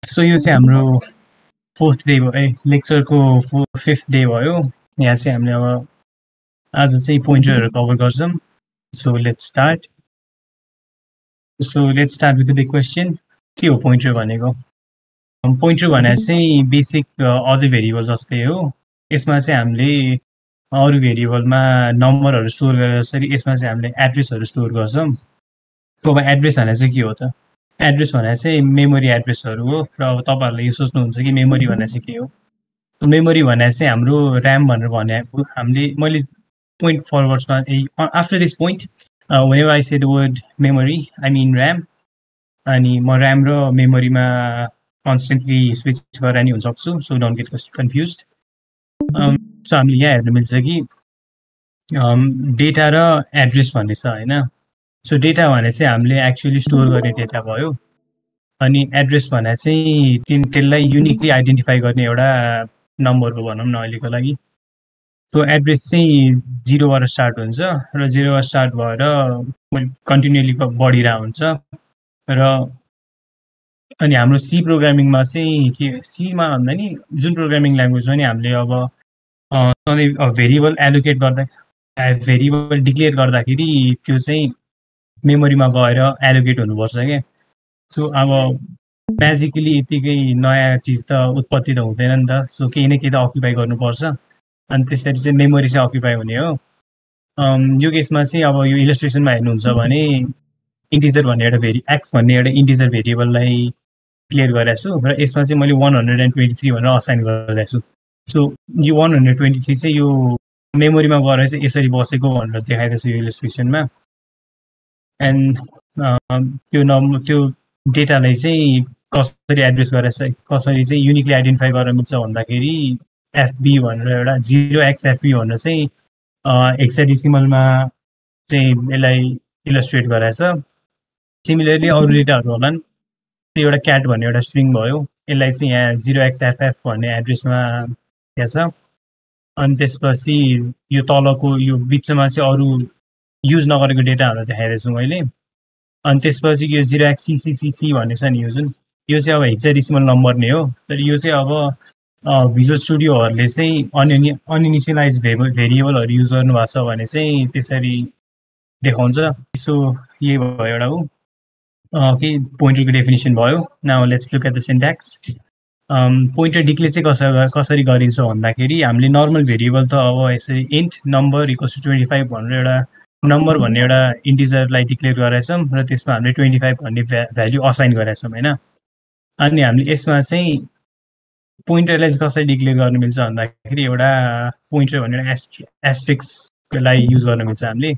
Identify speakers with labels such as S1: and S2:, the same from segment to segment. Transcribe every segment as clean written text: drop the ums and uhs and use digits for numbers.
S1: So यो चाहिँ हाम्रो फोर्थ डे भयो लेक्चरको फिफ्थ डे भयो। यहाँ चाहिँ हामीले अब आज चाहिँ पोइन्टरहरू कभर गर्छौँ। So let's start with the big question, के हो पोइन्टर भनेको? पोइन्टर भने चाहिँ बेसिक अदर भेरिएबल जस्तै हो। यसमा चाहिँ हामीले अरू भेरिएबलमा नम्बरहरू स्टोर गरेर जसरी यसमा चाहिँ हामीले एड्रेसहरू स्टोर गर्छौँ। अब एड्रेस भने चाहिँ के हो त? एड्रेस भने चाहिँ मेमोरी एड्रेसहरू हो। र अब तपाईँहरूले यो सोच्नुहुन्छ कि मेमोरी भने चाहिँ के हो? मेमोरी भने चाहिँ हाम्रो ऱ्याम भनेर भने मैले पोइन्ट फरवर्ड्समा after this point whenever I say the word memory, I mean RAM. अनि म ऱ्याम र मेमोरीमा कन्सटेन्टली स्विच गरेर नि हुन सक्छु, so don't get confused. So हामीले यहाँ हेर्न मिल्छ कि डेटा र एड्रेस भन्ने छ होइन। सो डेटा भने चाहिँ हामीले एक्चुअली स्टोर गर्ने डेटा भयो, अनि एड्रेस भने चाहिँ त्यसलाई युनिकली आइडेन्टिफाई गर्ने एउटा नम्बर हो भनौँ न अहिलेको लागि। सो एड्रेस चाहिँ 0बाट स्टार्ट हुन्छ र 0बाट स्टार्ट भएर कन्टिन्युअली बढिरहेको हुन्छ। र अनि हाम्रो सी प्रोग्रामिङमा चाहिँ के सीमा भन्दा नि जुन प्रोग्रामिङ ल्याङ्ग्वेजमा नि हामीले अब सधैँ भेरिएबल एलोकेट गर्दा भेरिएबल डिक्लेयर गर्दाखेरि त्यो चाहिँ मेमोरीमा गएर एलोकेट हुनुपर्छ क्या। सो अब म्याजिकली यतिकै नयाँ चिज त उत्पत्ति त हुँदैन नि त। सो केही न केही त अक्युपाई गर्नुपर्छ, अनि त्यसरी चाहिँ मेमोरी चाहिँ अक्युपाई हुने हो। यो केसमा चाहिँ अब यो इलस्ट्रेसनमा हेर्नुहुन्छ भने इन्टिजर भन्ने एउटा एक्स भन्ने एउटा इन्टिजर भेरिएबललाई क्लियर गरेको छु र यसमा चाहिँ मैले 123 भनेर असाइन गरिरहेको छु। सो यो 123 चाहिँ यो मेमोरीमा गएर चाहिँ यसरी बसेको भनेर देखाइदिएको छु यो इलस्ट्रेसनमा। एन्ड त्यो डेटालाई चाहिँ कसरी एड्रेस गरेर कसरी चाहिँ युनिकली आइडेन्टिफाई गर्न मिल्छ भन्दाखेरि एफबी भनेर एउटा 0xFB भनेर चाहिँ हेक्साडेसिमलमा चाहिँ यसलाई इलस्ट्रेट गराएको छ। सिमिलरली अरू डेटाहरू होलान्, त्यो एउटा क्याट भन्ने एउटा स्ट्रिङ भयो, यसलाई चाहिँ यहाँ 0xFF भन्ने एड्रेसमा यहाँ छ। अनि त्यसपछि यो तलको यो बिचमा चाहिँ अरू युज नगरेको डेटाहरू देखाइरहेको छु मैले। अनि त्यसपछि यो 0xCCCC भन्ने छ नि, यो चाहिँ अब हेक्साडेसिमल नम्बर नै हो। तर यो चाहिँ अब भिजुअल स्टुडियोहरूले चाहिँ अनइनिसियलाइज भेरिएबलहरू युज गर्नुभएको छ भने चाहिँ त्यसरी देखाउँछ। सो यही भयो एउटा हो कि पोइन्टरको डेफिनेसन भयो। Now let's look at the syntax. Pointer declare चाहिँ कसरी गरिन्छ भन्दाखेरि हामीले नर्मल भेरिएबल त अब यसरी इन्ट नम्बर इक्वल्स टु 25 भनेर एउटा नम्बर भन्ने एउटा इन्टिजरलाई डिक्लेयर गरेछौँ र त्यसमा हामीले 25 भन्ने भ्याल्यु असाइन गरेछौँ होइन। अनि हामीले यसमा चाहिँ पोइन्टरलाई चाहिँ कसरी डिक्लेयर गर्नु मिल्छ भन्दाखेरि एउटा पोइन्टर भनेर एस्ट्रिक्सलाई युज गर्न मिल्छ हामीले।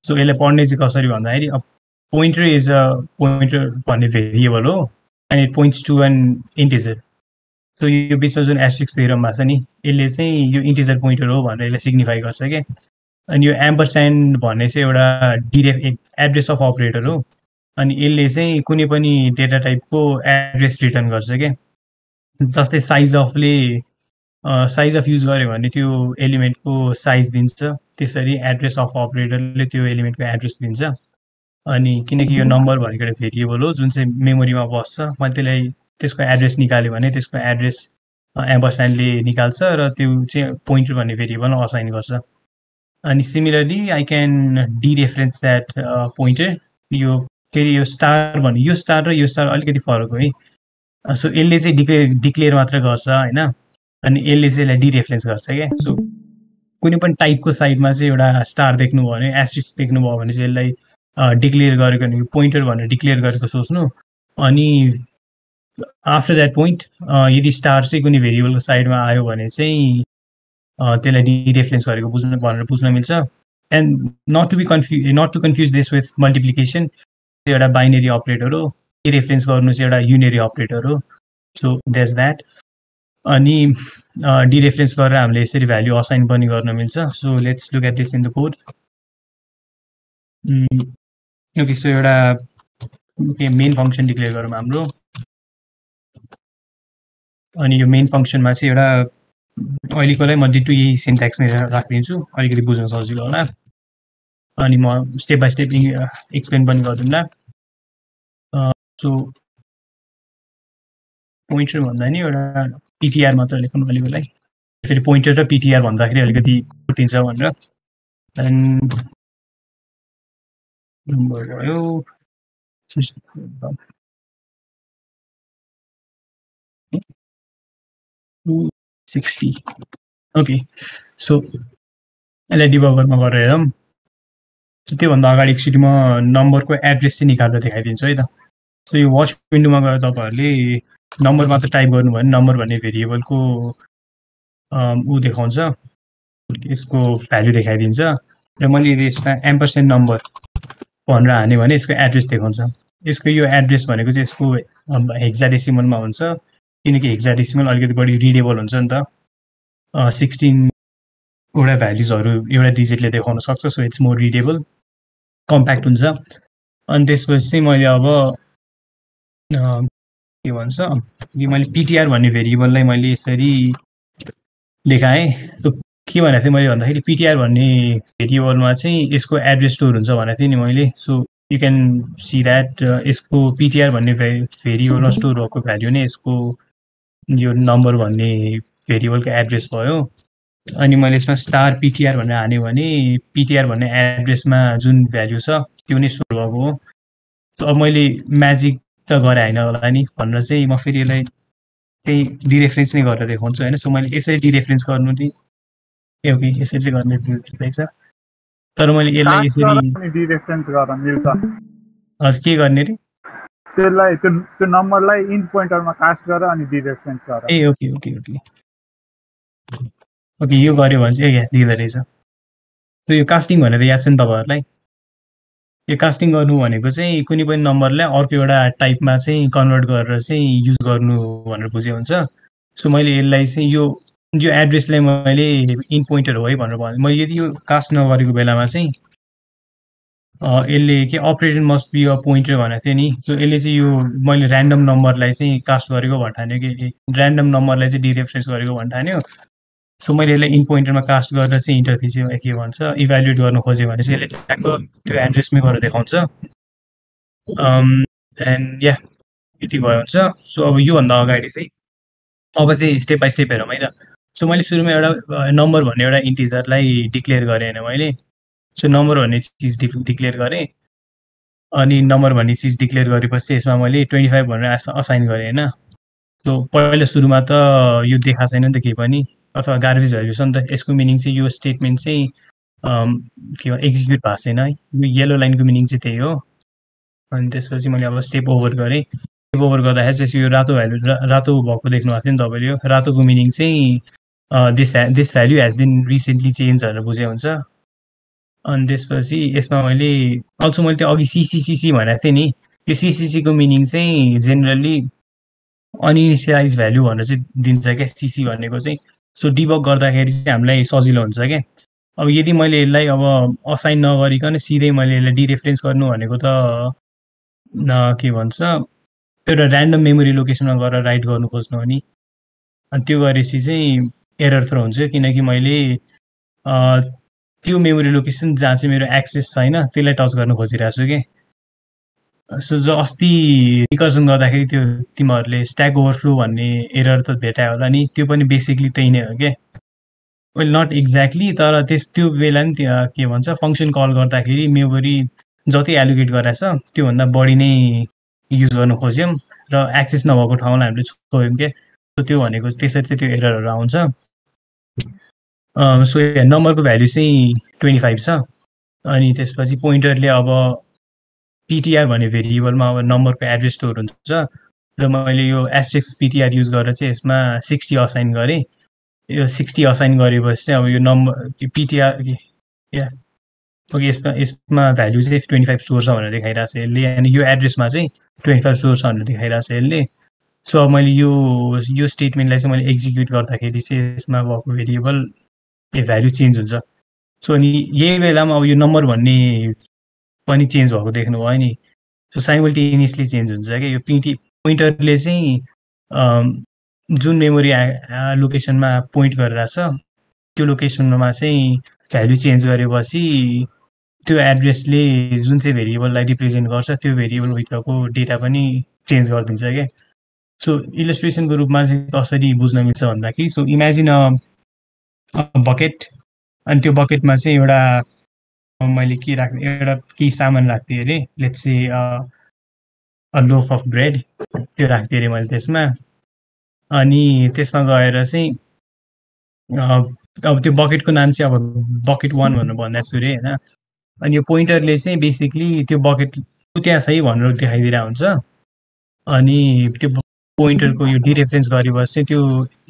S1: सो यसलाई पढ्ने चाहिँ कसरी भन्दाखेरि पोइन्टर इज अ पोइन्टर भन्ने भेरिएबल हो and it points to an integer. So यो बिचमा जुन एस्ट्रिक्स थ्योरम भएको छ नि, यसले चाहिँ यो इन्टिजर पोइन्टर हो भनेर यसले सिग्निफाई गर्छ क्या। अनि यो एम्परस्यान्ड भन्ने चाहिँ एउटा एड्रेस अफ अपरेटर हो, अनि यसले चाहिँ कुनै पनि डेटा टाइपको एड्रेस रिटर्न गर्छ क्या। जस्तै साइज अफ युज गर्यो भने त्यो एलिमेन्टको साइज दिन्छ, त्यसरी एड्रेस अफ अपरेटरले त्यो एलिमेन्टको एड्रेस दिन्छ। अनि किनकि यो नम्बर भनेको एउटा भेरिएबल हो जुन चाहिँ मेमोरीमा बस्छ, मैले त्यसको एड्रेस निकाल्यो भने त्यसको एड्रेस एम्परस्यान्डले निकाल्छ र त्यो चाहिँ पोइन्टर भन्ने भेरिएबलमा असाइन गर्छ। अनि similarly I can dereference that pointer. यो फेरि यो स्टार भन्ने यो स्टार र यो स्टार अलिकति फरक हो है। सो यसले चाहिँ डिक्लेयर मात्र गर्छ होइन, अनि यसले चाहिँ यसलाई डिरेफरेन्स गर्छ क्या। सो कुनै पनि टाइपको साइडमा चाहिँ एउटा स्टार देख्नुभयो भने एस्ट्रिक्स देख्नुभयो भने चाहिँ यसलाई डिक्लेयर गरेको नि पोइन्टर भनेर डिक्लेयर गरेको सोच्नु। अनि आफ्टर द्याट पोइन्ट यदि स्टार चाहिँ कुनै भेरिएबलको साइडमा आयो भने चाहिँ त्यसलाई डिरेफरेन्स गरेको बुझ्न मिल्छ। And not to confuse this with multiplication, एउटा बाइनेरी अपरेटर हो। डिरेफरेन्स गर्नु चाहिँ एउटा युनेरी अपरेटर हो। So that's that. अनि डिरेफरेन्स गरेर हामीले यसरी भ्याल्यु असाइन पनि गर्न मिल्छ। So let's look at this in the code. Okay, so एउटा मेन फङ्सन डिक्लेयर गरौँ हाम्रो। अनि यो मेन फङ्सनमा चाहिँ एउटा अहिलेकोलाई म डिटो यही सिन्ट्याक्स नै राखिदिन्छु, अलिकति बुझ्न सजिलो होला। अनि म स्टेप बाई स्टेप एक्सप्लेन पनि गरिदिउँला। सो पोइन्टर भन्दा नि एउटा पिटिआर मात्र लेखौँ अहिलेकोलाई फेरि पोइन्टर र पिटिआर भन्दाखेरि अलिकति छुट्टिन्छ भनेर एन्ड नम्बर भयो 260 ओके सो यसलाई डिबगरमा गरेर हेरौँ त्योभन्दा अगाडि एकचोटि म नम्बरको एड्रेस चाहिँ निकालेर देखाइदिन्छु है त सो यो वाच विन्डोमा गएर तपाईँहरूले नम्बर मात्र टाइप गर्नुभयो भने नम्बर भन्ने भेरिएबलको ऊ देखाउँछ यसको भ्याल्यु देखाइदिन्छ र मैले यसमा एम्परसेन्ट नम्बर भनेर हान्यो भने यसको एड्रेस देखाउँछ यसको यो एड्रेस भनेको चाहिँ यसको हेक्साडेसिमलमा हुन्छ किनकि हेक्साडेसिमल अलिकति बढी रिडेबल हुन्छ नि त 16 वटा भ्याल्युजहरू एउटा डिजिटले देखाउन सक्छ so it's more readable compact हुन्छ अनि त्यसपछि चाहिँ मैले अब के भन्छ मैले पिटिआर भन्ने भेरिएबललाई मैले यसरी लेखाएँ सो के भनेको थिएँ मैले भन्दाखेरि पिटिआर भन्ने भेरिएबलमा चाहिँ यसको एड्रेस स्टोर हुन्छ भनेको थिएँ नि मैले so you can see that यसको पिटिआर भन्ने भेरिएबलमा स्टोर भएको भ्याल्यु नै यसको यो नम्बर भन्ने भेरिएबलको एड्रेस भयो अनि मैले यसमा स्टार पिटिआर भनेर हान्यो भने पिटिआर भन्ने एड्रेसमा जुन भ्याल्यु छ त्यो नै स्टोर भएको हो सो अब मैले म्याजिक त गरे होइन होला नि भनेर चाहिँ म फेरि यसलाई त्यही डिरेफरेन्स नै गरेर देखाउँछु होइन सो मैले यसरी डिरेफरेन्स गर्नु नि ओके यसरी चाहिँ गर्ने रहेछ तर मैले यसलाई यसरी
S2: डिरेफरेन्स गर्न मिल्छ
S1: हजुर के गर्ने रे
S2: त्यसलाई त्यो नम्बरलाई इन पोइन्टरमा कास्ट गर अनि डिरेफरेन्स गर
S1: ए ओके ओके ओके ओके यो गर्यो भने चाहिँ दिँदो रहेछ सो यो कास्टिङ भनेर याद छ नि तपाईँहरूलाई यो कास्टिङ गर्नु भनेको चाहिँ कुनै पनि नम्बरलाई अर्को एउटा टाइपमा चाहिँ कन्भर्ट गरेर चाहिँ युज गर्नु भनेर बुझे हुन्छ सो मैले यसलाई चाहिँ यो एड्रेसलाई मैले इन पोइन्टर हो है भनेर भने मैले यदि यो कास्ट नगरेको बेलामा चाहिँ यसले के operand must be a pointer भनेको थियो नि सो यसले चाहिँ यो मैले ऱ्यान्डम नम्बरलाई चाहिँ कास्ट गरेको भन्ठान्यो कि ऱ्यान्डम नम्बरलाई चाहिँ डिरेफरेन्स गरेको भन्ठान्यो सो मैले यसलाई इन पोइन्टरमा कास्ट गरेर चाहिँ इन्टर थिचेँ के भन्छ इभ्यालुएट गर्न खोजेँ भने चाहिँ यसले ट्याक्क त्यो एड्रेसमै गरेर देखाउँछ एन्ड या यति भयो हुन्छ सो अब योभन्दा अगाडि चाहिँ अब चाहिँ स्टेप बाई स्टेप हेरौँ है त सो मैले सुरुमा एउटा नम्बर भन्ने एउटा इन्टिजरलाई डिक्लेयर गरेँ होइन मैले सो नम्बर भन्ने चिज डिक्लेयर गरेँ अनि नम्बर भन्ने चिज डिक्लेयर गरेपछि यसमा मैले 25 भनेर असाइन गरेँ होइन सो पहिला सुरुमा त यो देखाएको छैन नि त केही पनि अथवा गार्बेज भ्याल्यु छ नि त यसको मिनिङ चाहिँ यो स्टेटमेन्ट चाहिँ के भन्छ एक्जिक्युट भएको छैन है यो येलो लाइनको मिनिङ चाहिँ त्यही हो अनि त्यसपछि मैले अब स्टेप ओभर गरेँ स्टेप ओभर गर्दाखेरि चाहिँ यो रातो भ्याल्यु रातो भएको देख्नु भएको थियो नि तपाईँले यो रातोको मिनिङ चाहिँ this value has been recently change भनेर बुझे हुन्छ अनि त्यसपछि यसमा मैले अल्सो मैले त्यो अघि सिसिसिसी भनेको थिएँ नि यो सिसिसीको मिनिङ चाहिँ जेनरली अनइनिसियलाइज भ्याल्यु भनेर चाहिँ दिन्छ क्या सिसी भनेको चाहिँ सो डिबग गर्दाखेरि चाहिँ हामीलाई सजिलो हुन्छ क्या अब यदि मैले यसलाई अब असाइन नगरिकन सिधै मैले यसलाई डिरेफरेन्स गर्नु भनेको त के भन्छ एउटा ऱ्यान्डम मेमोरी लोकेसनमा गएर राइट गर्नु खोज्नु हो नि अनि त्यो गरेपछि चाहिँ एरर थ्रो हुन्छ किनकि मैले त्यो मेमोरी लोकेसन जहाँ चाहिँ मेरो एक्सेस छैन त्यसलाई टच गर्न खोजिरहेको छु कि सो जो अस्ति रिकर्सन गर्दाखेरि त्यो तिमीहरूले स्ट्याक ओभरफ्लो भन्ने एरर त भेटायो होला नि त्यो पनि बेसिकली त्यही नै हो क्या वेल नट एक्ज्याक्टली तर त्यो बेला नि के भन्छ फङ्सन कल गर्दाखेरि मेमोरी जति एलोकेट गराएछ त्योभन्दा बढी नै युज गर्न खोज्यौँ र एक्सेस नभएको ठाउँलाई हामीले छोड्यौँ क्या सो त्यो भनेको त्यसरी चाहिँ त्यो एररहरू आउँछ सो नम्बरको भ्याल्यु चाहिँ 25 छ अनि त्यसपछि पोइन्टरले अब पिटिआर भन्ने भेरिएबलमा अब नम्बरको एड्रेस स्टोर हुन्छ र मैले यो एस्ट्रिक्स पिटिआर युज गरेर चाहिँ यसमा 60 असाइन गरेँ यो 60 असाइन गरेपछि चाहिँ अब यो नम्बर पिटिआर या ओके यसमा भ्याल्यु चाहिँ 25 स्टोर छ भनेर देखाइरहेको छ यसले अनि यो एड्रेसमा चाहिँ 25 स्टोर छ भनेर देखाइरहेको छ यसले सो अब मैले यो स्टेटमेन्टलाई चाहिँ मैले एक्जिक्युट गर्दाखेरि चाहिँ यसमा भएको भेरिएबल भ्याल्यु चेन्ज हुन्छ सो अनि यही बेलामा अब यो नम्बर भन्ने पनि चेन्ज भएको देख्नुभयो नि सो साइमल्टेनियसली चेन्ज हुन्छ क्या यो पोइन्टरले चाहिँ जुन मेमोरी लोकेसनमा पोइन्ट गरिरहेछ त्यो लोकेसनमा चाहिँ भ्याल्यु चेन्ज गरेपछि त्यो एड्रेसले जुन चाहिँ भेरिएबललाई रिप्रेजेन्ट गर्छ त्यो भेरिएबलभित्रको डेटा पनि चेन्ज गरिदिन्छ क्या सो इलस्ट्रेसनको रूपमा चाहिँ कसरी बुझ्न मिल्छ भन्दाखेरि सो इमेजिन अ बकेट अनि त्यो बकेटमा चाहिँ एउटा मैले के राख्ने एउटा केही सामान राख्थेँ अरे let's say a loaf of bread त्यो राख्थेँ अरे मैले त्यसमा अनि त्यसमा गएर चाहिँ अब त्यो बकेटको नाम चाहिँ अब बकेट 1 भनेर भन्दा सुरु होइन अनि यो पोइन्टरले चाहिँ बेसिकली त्यो बकेट त्यहाँ छ है भनेर देखाइदिरहेको हुन्छ अनि त्यो पोइन्टरको यो डिरेफरेन्स गरेपछि चाहिँ त्यो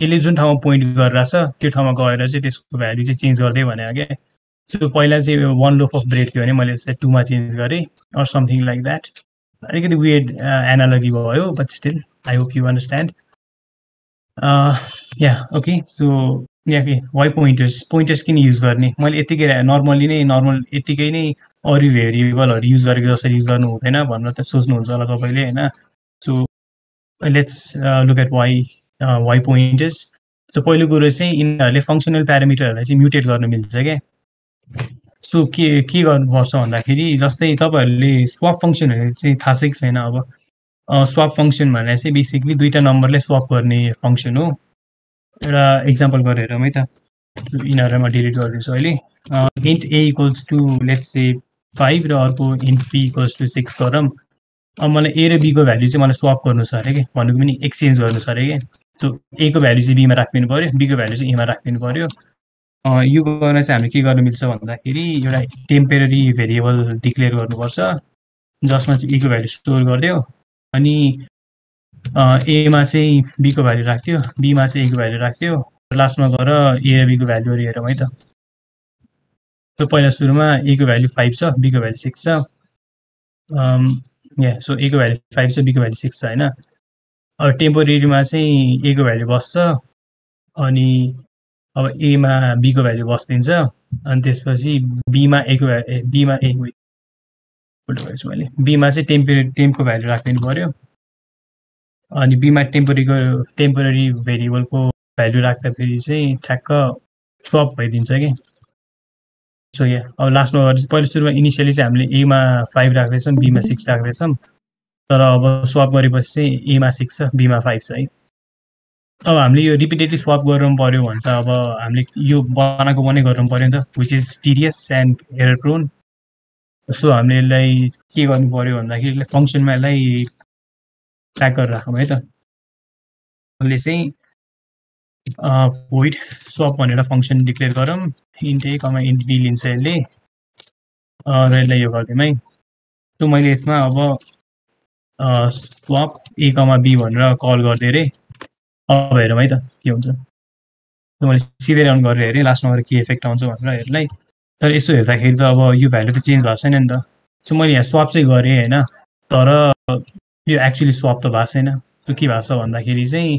S1: यसले जुन ठाउँमा पोइन्ट गरिरहेछ त्यो ठाउँमा गएर चाहिँ त्यसको भ्याल्यु चाहिँ चेन्ज गर्दै भने क्या सो पहिला चाहिँ 1 लोफ अफ ब्रेड थियो भने मैले त्यसलाई 2 मा चेन्ज गरेँ अर समथिङ लाइक द्याट अलिकति वियर्ड एनालोजी भयो but still I hope you understand yeah okay so yeah के वाइ पोइन्टर्स किन युज गर्ने मैले यतिकै नर्मली नै नर्मल यतिकै नै अरू भेरिएबलहरू युज गरेको जसरी युज गर्नु हुँदैन भनेर त सोच्नुहुन्छ होला तपाईँले होइन so let's look at why pointers so पहिलो कुरो चाहिँ यिनीहरूले फङ्सनल प्यारामिटरहरूलाई चाहिँ म्युटेट गर्न मिल्छ क्या सो के गर्नुपर्छ भन्दाखेरि जस्तै तपाईँहरूले स्वाप फङ्सनहरू चाहिँ थाहा छ कि छैन अब स्वाप फङ्सन भनेर चाहिँ बेसिकली दुईवटा नम्बरलाई स्वाप गर्ने फङ्सन हो एउटा इक्जाम्पल गरेर है त यिनीहरूलाई म डिलिट गरिदिन्छु अहिले int A equals to let's say 5 र अर्को इन्ट बी इक्वल्स टु 6 गरौँ अब मलाई ए र बीको भ्याल्यु चाहिँ मलाई स्वाप गर्नु छ अरे कि भनेको पनि एक्सचेन्ज गर्नु छ अरे कि सो ए को भ्याल्यु चाहिँ बीमा राखिदिनु पऱ्यो बीको भ्याल्यु चाहिँ एमा राखिदिनु पऱ्यो यो गर्न चाहिँ हामीले के गर्नु मिल्छ भन्दाखेरि एउटा टेम्परेरी भेरिएबल डिक्लेयर गर्नुपर्छ जसमा चाहिँ ए को भ्याल्यु स्टोर गरिदियो अनि एमा चाहिँ बीको भ्याल्यु राख्थ्यो बीमा चाहिँ ए को भ्याल्यु राख्थ्यो लास्टमा गएर ए र बीको भ्याल्युहरू हेरौँ है त सो पहिला सुरुमा ए को भ्याल्यु 5 छ बीको भ्याल्यु 6 छ या सो ए को भ्याल्यु 5 छ बीको भ्याल्यु 6 छ होइन अब टेम्पोरेरीमा चाहिँ ए को भ्याल्यु बस्छ अनि अब एमा बीको भ्याल्यु बस्दिन्छ अनि त्यसपछि बीमा ए को भ्याल्यु बीमा ए मैले बीमा चाहिँ टेम्पको भ्याल्यु राखिदिनु पऱ्यो अनि बीमा टेम्पोरेरी भेरिएबलको भ्याल्यु राख्दाखेरि चाहिँ ठ्याक्क स्वप भइदिन्छ कि सो या अब लास्टमा गएर पहिलो सुरुमा इनिसियली चाहिँ हामीले एमा 5 राख्दैछौँ बीमा 6 राख्दैछौँ तर अब स्वप गरेपछि चाहिँ एमा 6 छ बीमा 5 छ है अब हामीले यो रिपिटेडली स्वप गर्नु पऱ्यो भने त अब हामीले यो बनाएको गर्नु पऱ्यो नि त which is tedious and error prone so हामीले यसलाई के गर्नु पऱ्यो भन्दाखेरि यसलाई फङ्सनमा यसलाई ट्र्याक गरेर राखौँ है त हामीले चाहिँ void swap भनेर फङ्सन डिक्लेयर गरौँ int A comma int B लिन्छ यसले र यसलाई यो गरिदिउँ है सो मैले यसमा अब swap ए कमा बी भनेर कल गरिदिएँ अरे अब हेरौँ है त के हुन्छ मैले सिधै रन गरेर हेरेँ लास्टमा गएर के इफेक्ट आउँछ भनेर हेर्लाई तर यसो हेर्दाखेरि त अब यो भ्यालु त चेन्ज भएको छैन नि त सो मैले यहाँ स्वप चाहिँ गरेँ होइन तर यो एक्चुअली स्वप त भएको छैन सो के भएको छ भन्दाखेरि चाहिँ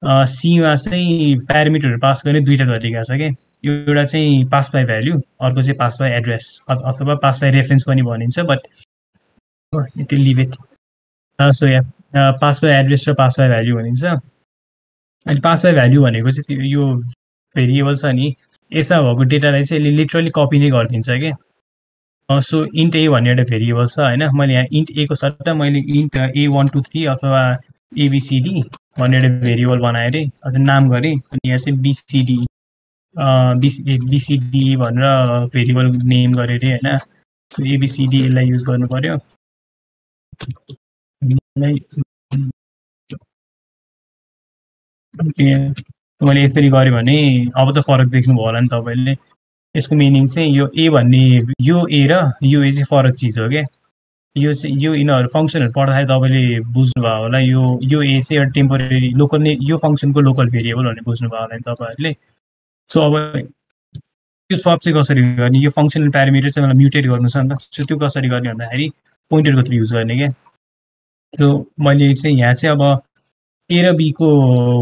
S1: सीमा चाहिँ प्यारामिटरहरू पास गर्ने दुईवटा तरिका छ क्या एउटा चाहिँ पास बाई भ्याल्यु अर्को चाहिँ पास बाई एड्रेस अथवा पास बाई रेफरेन्स पनि भनिन्छ बट यति लिभ इट सो यहाँ पास बाई एड्रेस र पास बाई भ्याल्यु भनिन्छ अनि पास बाई भ्याल्यु भनेको चाहिँ यो भेरिएबल छ नि यसमा भएको डेटालाई चाहिँ यसले लिटरली कपी नै गरिदिन्छ क्या सो इन्ट ए भन्ने एउटा भेरिएबल छ होइन मैले यहाँ इन्ट ए को सट्टा मैले इन्ट ए 1 2 3 अथवा एबिसिडी भन्ने एउटा भेरिएबल बनाएँ अरे अझ नाम गरेँ अनि यहाँ चाहिँ बिसिडी बिसिडी भनेर भेरिएबल नेम गरेँ अरे होइन एबिसिडी यसलाई युज गर्नु पऱ्यो मैले यसरी गरेँ भने अब त फरक देख्नुभयो होला नि तपाईँले यसको मिनिङ चाहिँ यो ए भन्ने यो ए र यो ए चाहिँ फरक चिज हो क्या यो चाहिँ यो यिनीहरू फङ्सनहरू पढ्दाखेरि तपाईँले बुझ्नुभयो होला यो ए चाहिँ एउटा टेम्पोरेरी लोकल नै यो फङ्सनको लोकल भेरिएबल भनेर बुझ्नुभयो होला नि तपाईँहरूले सो अब त्यो स्वप चाहिँ कसरी गर्ने यो फङ्सनल प्यारामिटर चाहिँ मलाई म्युटेट गर्नु छ नि त सो त्यो कसरी गर्ने भन्दाखेरि पोइन्टरको थ्रु युज गर्ने क्या सो मैले चाहिँ यहाँ चाहिँ अब ए र बीको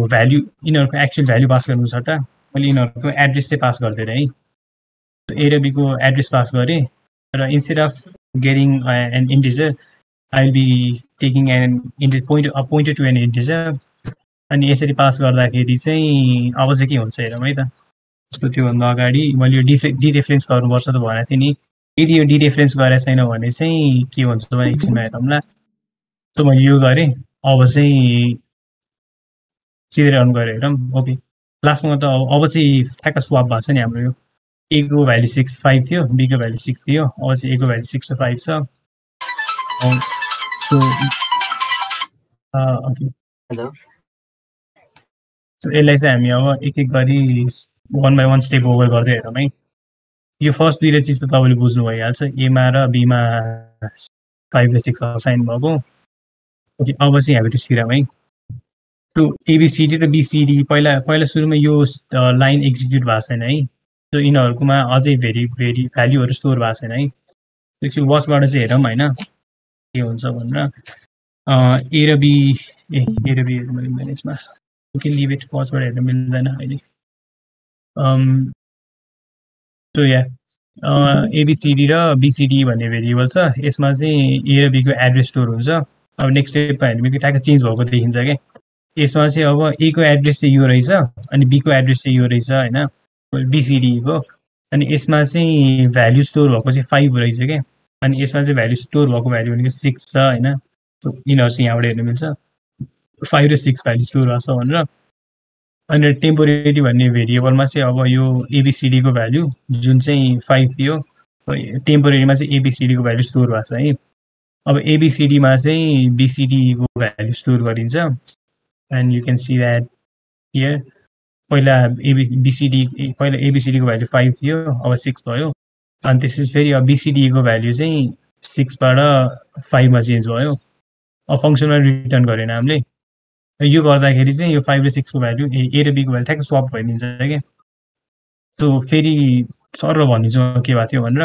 S1: भ्याल्यु यिनीहरूको एक्चुअल भ्याल्यु पास गर्नु छ त मैले यिनीहरूको एड्रेस चाहिँ पास गरिदिएँ है ए र बीको एड्रेस पास गरेँ र instead of getting an integer I'll be taking an pointer to an integer अनि यसरी पास गर्दाखेरि चाहिँ अब चाहिँ के हुन्छ हेरौँ है त जस्तो त्योभन्दा अगाडि मैले यो डिरेफरेन्स गर्नुपर्छ त भनेको थिएँ नि यदि यो डिरेफरेन्स गरेको छैन भने चाहिँ के हुन्छ भने एकछिनमा हेरौँला सो मैले यो गरेँ अब चाहिँ सिधै रन गरेर हेरौँ। ओके, लास्टमा त अब चाहिँ ठ्याक्क स्वाप भएको छ नि हाम्रो यो A को भ्याल्यु 5 थियो, B को भ्याल्यु 6 थियो, अब चाहिँ A को भ्याल्यु 6 र 5 छ। ओके, सो यसलाई चाहिँ हामी अब एक गरी 1 बाई 1 स्टेप ओभर गर्दै हेरौँ है। यो फर्स्ट दुईवटा चिज त तपाईँले बुझ्नु भइहाल्छ, एमा र बीमा 5 र 6 असाइन भएको। ओके, अब चाहिँ हामी त्यो सिराम है। सो एबिसिडी र बिसिडी पहिला सुरुमा यो लाइन एक्जिक्युट भएको छैन है। सो यिनीहरूकोमा अझै भेरी भ्याल्युहरू स्टोर भएको छैन है। एकचुअली वाचबाट चाहिँ हेरौँ होइन के हुन्छ भनेर। ए र बी मैले म्यानेजमा ओके लिभ इट, वाचबाट हेर्न मिल्दैन अहिले। सो या एबिसिडी र बिसिडी भन्ने भेरिएबल छ, यसमा चाहिँ ए र बीको एड्रेस स्टोर हुन्छ। अब नेक्स्ट स्टेपमा हेर्ने ठ्याक्क चेन्ज भएको देखिन्छ क्या। यसमा चाहिँ अब ए को एड्रेस चाहिँ यो रहेछ अनि बी को एड्रेस चाहिँ यो रहेछ होइन, बिसिडीको। अनि यसमा चाहिँ भ्याल्यु स्टोर भएको चाहिँ 5 रहेछ क्या। अनि यसमा चाहिँ भ्याल्यु स्टोर भएको भ्याल्यु भनेको 6 छ होइन। यिनीहरू चाहिँ यहाँबाट हेर्नु मिल्छ, 5 र 6 भ्याल्यु स्टोर भएको छ भनेर। अनि टेम्पोरेरी भन्ने भेरिएबलमा चाहिँ अब यो एबिसिडीको भ्याल्यु जुन चाहिँ 5 थियो, टेम्पोरेरीमा चाहिँ एबिसिडीको भ्याल्यु स्टोर भएको छ है। अब एबिसिडीमा चाहिँ बिसिडीको भ्याल्यु स्टोर गरिन्छ। And you can see that here पहिला पहिला एबिसिडीको भ्याल्यु 5 थियो, अब 6 भयो। अनि त्यसपछि फेरि अब बिसिडीको भ्याल्यु चाहिँ 6बाट 5मा चेन्ज भयो। अब फङ्सनमा रिटर्न गरेन हामीले। यो गर्दाखेरि चाहिँ यो 5 र 6को भ्याल्यु ए र बीको भ्याल्यु ठ्याक्क स्वप भइदिन्छ क्या। सो फेरि सर भनिदिन्छु के भएको थियो भनेर।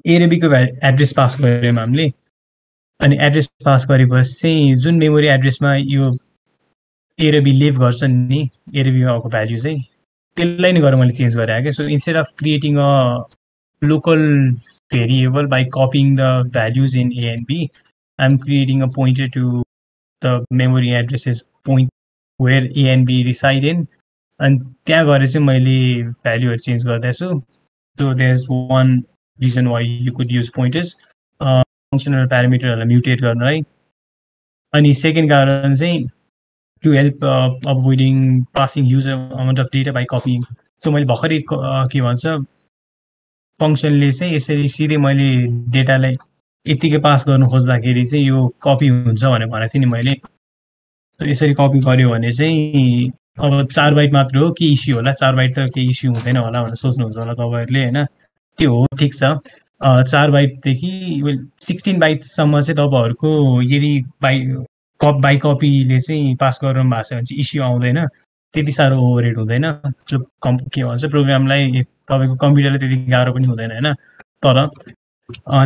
S1: ए र बीको एड्रेस पास गऱ्यौँ हामीले। अनि एड्रेस पास गरेपछि चाहिँ जुन मेमोरी एड्रेसमा यो ए र बी लिभ गर्छन् नि, ए र बीमा भएको भ्याल्यु चाहिँ त्यसलाई नै गरेर मैले चेन्ज गरेँ क्या। So instead of creating a local variable by copying the values in A and B, I am creating a pointer to the memory addresses point where A and B reside in. अनि त्यहाँ गएर चाहिँ मैले भ्याल्युहरू change गर्दैछु। So there is one reason why you could use pointers, functional प्यारामिटरहरूलाई mutate गर्न है। अनि सेकेन्ड कारण चाहिँ to help avoiding passing huge amount of data by cupping. So मैले भर्खरै के भन्छ फङ्सनले चाहिँ यसरी सिधै मैले डेटालाई यत्तिकै पास गर्नु खोज्दाखेरि चाहिँ यो कपी हुन्छ भनेर भनेको थिएँ नि मैले। यसरी कपी गऱ्यो भने चाहिँ अब 4 बाइट मात्र हो, के इस्यु होला, 4 बाइट त केही इस्यु हुँदैन होला भनेर सोच्नुहुन्छ होला तपाईँहरूले होइन। त्यो हो, ठिक छ। 4 बाइटदेखि 16 बाइटसम्म चाहिँ तपाईँहरूको यदि बाई कपीले चाहिँ पास गर्नु भएको छ भने चाहिँ इस्यु आउँदैन, त्यति साह्रो ओभरहेड हुँदैन। जो के भन्छ प्रोग्रामलाई तपाईँको कम्प्युटरले त्यति गाह्रो पनि हुँदैन होइन। तर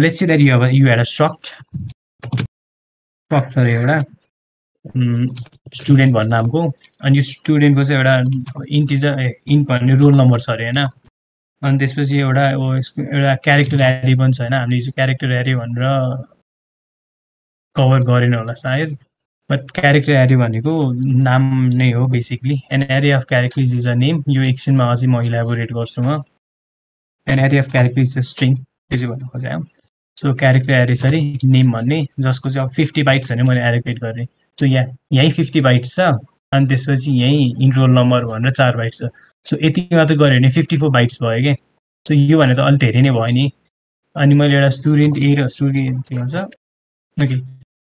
S1: let's see that you had a structure एउटा स्टुडेन्ट भन्ने नामको। अनि यो स्टुडेन्टको चाहिँ एउटा इन्ट भन्ने रोल नम्बर छ अरे होइन। अनि त्यसपछि एउटा क्यारेक्टर एरे पनि छ होइन। हामीले चाहिँ क्यारेक्टर एरे भनेर कभर गरेन होला सायद, बट क्यारेक्टर एरे भनेको नाम नै हो basically. An array of characters is a name. यो एकछिनमा अझै म इलाबोरेट गर्छु म। An array of characters is a string, त्यो चाहिँ भन्नु खोजेँ। सो क्यारेक्टर एरे छ अरे नेम भन्ने, जसको चाहिँ अब 50 बाइट्स भने मैले एलोकेट गरेँ। सो यहीँ 50 बाइट्स छ, अनि त्यसपछि यहीँ इनरोल नम्बर भनेर 4 बाइट्स छ। सो यति मात्र गऱ्यो भने 54 बाइट्स भयो क्या। सो यो भने त अलिक धेरै नै भयो नि। अनि मैले एउटा स्टुडेन्ट ए र स्टुडेन्ट के भन्छ ओके,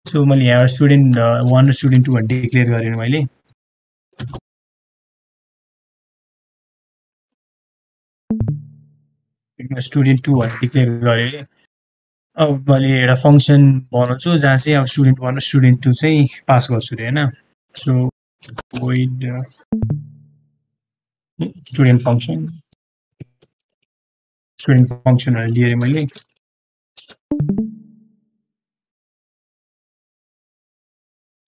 S1: सो मैले यहाँ स्टुडेन्ट 1 र स्टुडेन्ट 2 भनेर डिक्लेयर गरेँ मैले। स्टुडेन्ट 2 भनेर डिक्लेयर गरेँ। अब मैले एउटा फङ्सन बनाउँछु जहाँ चाहिँ अब स्टुडेन्ट 1 र स्टुडेन्ट 2 चाहिँ पास गर्छु अरे होइन। सो void स्टुडेन्ट फङ्सनहरू लिएँ मैले।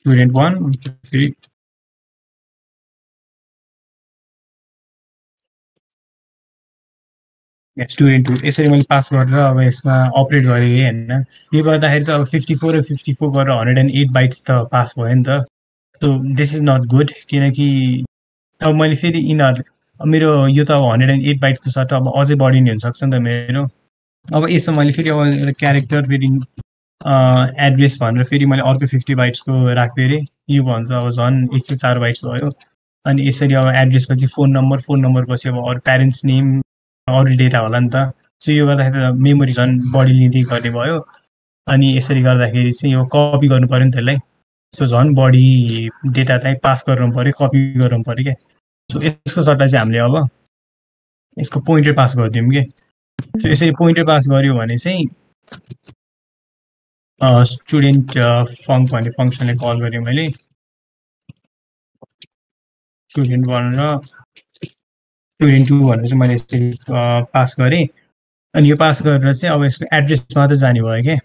S1: स्टुडेन्ट 1 फेरि स्टुडेन्ट 2 यसरी मैले पास गरेर अब यसमा अपरेट गरेँ होइन। यो गर्दाखेरि त अब 54 र 54 गरेर 108 बाइट्स त पास भयो नि त। So this is not good, किनकि अब मैले फेरि यिनीहरू मेरो यो त अब 108 बाइट्सको सट्टा अब अझै बढी नै हुनसक्छ नि त मेरो। अब यसमा मैले फेरि अब एउटा क्यारेक्टर फेरि एड्रेस भनेर फेरि मैले अर्को 50 बाइट्सको राख्दै अरे। यो भन्छ अब झन् 104 बाइट्स भयो। अनि यसरी अब एड्रेसपछि फोन नम्बरपछि अब अरू प्यारेन्ट्स नेम अरू डेटा होला नि त। सो यो गर्दाखेरि त मेमोरी झन् बढी लिँदै गर्ने भयो। अनि यसरी गर्दाखेरि चाहिँ यो कपी गर्नु पऱ्यो नि त्यसलाई। सो झन् बढी डेटा चाहिँ पास गराउनु पऱ्यो, कपी गराउनु पऱ्यो क्या। सो यसको सट्टा चाहिँ हामीले अब यसको पोइन्टर पास गरिदिउँ कि। सो यसरी पोइन्टर पास गऱ्यो भने चाहिँ स्टुडेन्ट फङ्क भन्ने फङ्सनलाई कल गरेँ मैले। स्टुडेन्ट 1 र स्टुडेन्ट 2 भनेर चाहिँ मैले यसरी पास गरेँ। अनि यो पास गरेर चाहिँ अब यसको एड्रेस मात्रै जाने भयो क्या।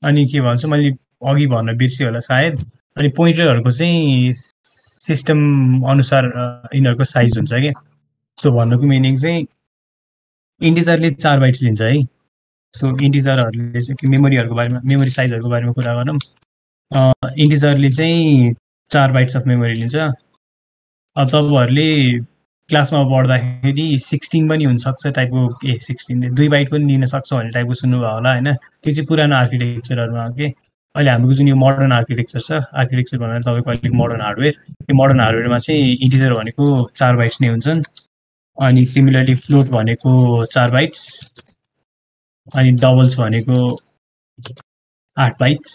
S1: अनि के भन्छ मैले अघि भन्न बिर्सेँ होला सायद। अनि पोइन्टरहरूको चाहिँ सिस्टम अनुसार यिनीहरूको साइज हुन्छ क्या। सो भन्नुको मिनिङ चाहिँ इन्टिजरले 4 बाइट्स लिन्छ है। सो इन्टिजरहरूले चाहिँ मेमोरीहरूको बारेमा, मेमोरी साइजहरूको बारेमा कुरा गरौँ। इन्टिजरले चाहिँ 4 बाइट्स अफ मेमोरी लिन्छ। अब तपाईँहरूले क्लासमा पढ्दाखेरि 16 पनि हुनसक्छ टाइपको, 16 2 बाइट पनि लिन सक्छ भन्ने टाइपको सुन्नुभयो होला होइन। त्यो चाहिँ पुरानो आर्किटेक्चरहरूमा हो कि। अहिले हाम्रो जुन यो मोडर्न आर्किटेक्चर छ, आर्किटेक्चर भन्नाले तपाईँको अलिक मोडर्न हार्डवेयर, यो मोडर्न हार्डवेयरमा चाहिँ इन्टिजर भनेको 4 बाइट्स नै हुन्छन्। अनि सिमिलरली फ्लोट भनेको 4 बाइट्स, अनि डबल्स भनेको 8 बाइट्स,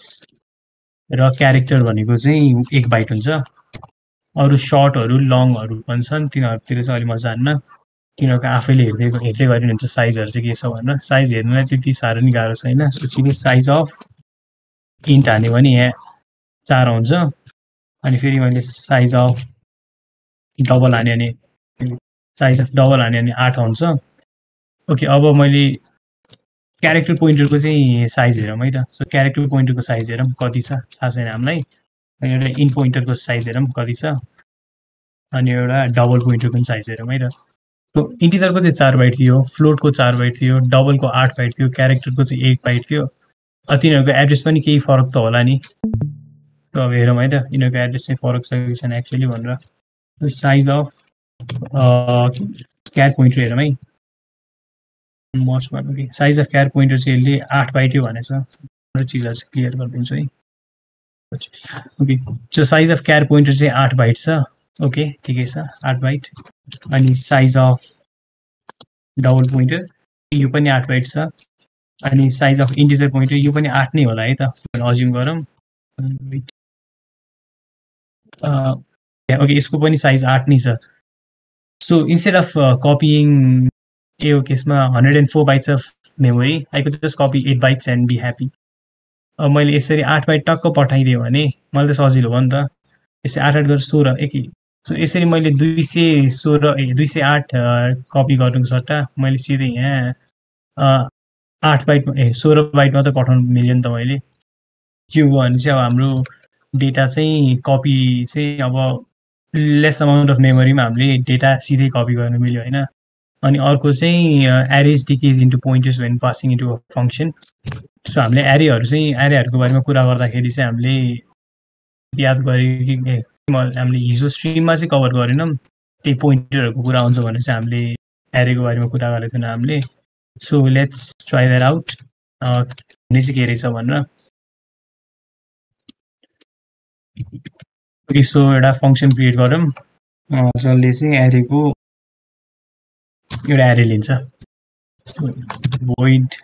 S1: र क्यारेक्टर भनेको चाहिँ 1 बाइट हुन्छ। अरू सर्टहरू लङहरू पनि छन्, तिनीहरूतिर चाहिँ अहिले म जान्न, तिनीहरूको आफैले हेर्दै गरिनुहुन्छ साइजहरू चाहिँ के छ भनेर। साइज हेर्नुलाई त्यति साह्रो नि गाह्रो छैन। सिधै साइज अफ इन्ट हाल्यो भने यहाँ 4 आउँछ। अनि फेरि मैले साइज अफ डबल हाने भने साइज अफ डबल हाने भने 8 आउँछ। ओके, अब मैले क्यारेक्टर पोइन्टरको चाहिँ साइज हेरौँ है त। सो क्यारेक्टर पोइन्टरको साइज हेरौँ कति छ, थाहा छैन हामीलाई। अनि एउटा इन पोइन्टरको साइज हेरौँ कति छ, अनि एउटा डबल पोइन्टरको पनि साइज हेरौँ है त। सो इन्टिजरको चाहिँ 4 बाइट थियो, फ्लोटको 4 बाइट थियो, डबलको 8 बाइट थियो, क्यारेक्टरको चाहिँ 1 बाइट थियो। तिनीहरूको एड्रेस पनि केही फरक त होला नि। अब हेरौँ है त यिनीहरूको एड्रेस चाहिँ फरक छ कि छैन एक्चुअली भनेर। साइज अफ क्यार पोइन्टर हेरौँ है, मर्च गर्नु कि। साइज अफ क्यार पोइन्टर चाहिँ यसले 8 बाइटै भनेछ। अरू चिजहरू चाहिँ क्लियर गरिदिन्छु है। Okay, so size of Kyar pointer चाहिँ 8 बाइट छ। ओके, ठिकै छ, 8 बाइट। अनि साइज अफ डबल पोइन्टर यो पनि 8 बाइट छ। अनि साइज अफ इन्टिजर पोइन्टर यो पनि 8 नै होला है त, अज्युम गरौँ। ओके, यसको पनि साइज 8 नै छ। सो इन्स्टेड अफ कपिङ यो केसमा 104 bytes of memory, I could just copy 8 bytes and be happy. अब मैले यसरी 8 बाइट टक्क पठाइदिएँ भने मलाई त सजिलो भयो नि त। यसरी 8 गरेर 16 एकै। सो यसरी मैले 208 कपी गर्नुको सट्टा मैले सिधै यहाँ 8 बाइट 16 बाइट मात्रै पठाउनु मिल्यो नि त मैले। के भयो भने चाहिँ अब हाम्रो डेटा चाहिँ कपी चाहिँ अब लेस अमाउन्ट अफ मेमोरीमा हामीले डेटा सिधै कपी गर्नु मिल्यो होइन। अनि अर्को चाहिँ arrays decays into pointers when passing into a function. सो हामीले एरेहरूको बारेमा कुरा गर्दाखेरि चाहिँ हामीले याद गरेँ कि हामीले हिजो स्ट्रिममा चाहिँ कभर गरेनौँ, त्यही पोइन्टरहरूको कुरा आउँछ भने चाहिँ हामीले एरेको बारेमा कुरा गरेको थिएन हामीले। So let's try that out, हुने चाहिँ के रहेछ भनेर। सो एउटा फङ्सन क्रिएट गरौँ जसले चाहिँ एरेको एउटा एरे लिन्छ। void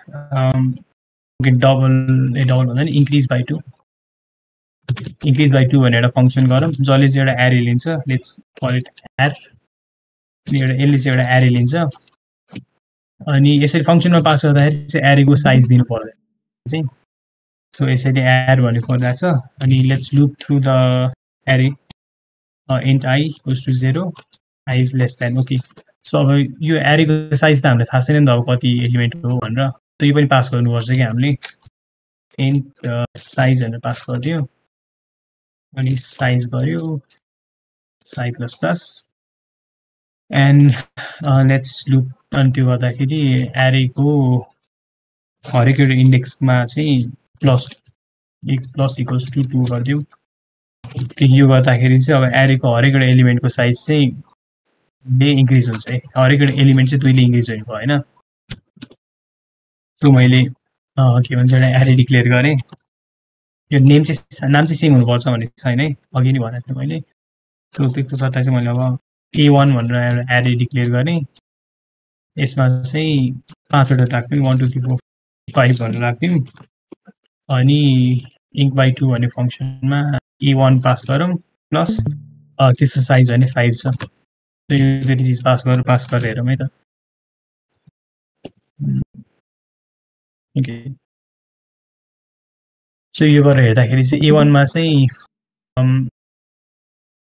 S1: डबल भन्दा नि इन्क्रिज बाई 2 भनेर एउटा फङ्सन गरौँ जसले चाहिँ एउटा एरे लिन्छ। Let's call it add. यसले चाहिँ एउटा एरे लिन्छ। अनि यसरी फङ्सनमा पास गर्दाखेरि चाहिँ एरेको साइज दिनु पर्दैन चाहिँ। सो यसरी एड भन्नु पर्दछ। अनि let's loop through the array int I equals to 0, I is less than. Okay, so अब यो एरेको साइज त हामीलाई थाहा छैन नि त अब कति एलिमेन्ट हो भनेर। त यो पनि पास गर्नुपर्छ कि हामीले। इन्ट साइज भनेर पास गरिदियो, अनि साइज गर्यो साइ plus plus. And let's loop. अनि त्यो गर्दाखेरि एरेको हरेक एउटा इन्डेक्समा चाहिँ प्लस इक्वल्स टु 2 गरिदिउँ। यो गर्दाखेरि चाहिँ अब एरेको हरेक एउटा एलिमेन्टको साइज चाहिँ 2 इन्क्रिज हुन्छ है। हरेक एउटा एलिमेन्ट चाहिँ 2 ले इन्क्रिज भएको होइन। सो मैले के भन्छ एउटा एरे डिक्लेयर गरेँ। यो नाम चाहिँ सेम हुनुपर्छ भन्ने छैन है, अघि नै भनेको थिएँ मैले। सो त्यसको सट्टा चाहिँ मैले अब A1 भनेर एउटा एरे डिक्लेयर गरेँ। यसमा चाहिँ 5 वटा राख्दिउँ 1 2 3 4 5 भनेर राख्दिउँ। अनि इंक बाई 2 भन्ने फङ्सनमा A1 पास गरौँ प्लस त्यसको साइज भने 5 छ। सो यो दुईटा चिज पास गरेर हेरौँ है त। ओके, सो यो गरेर हेर्दाखेरि चाहिँ A1 मा चाहिँ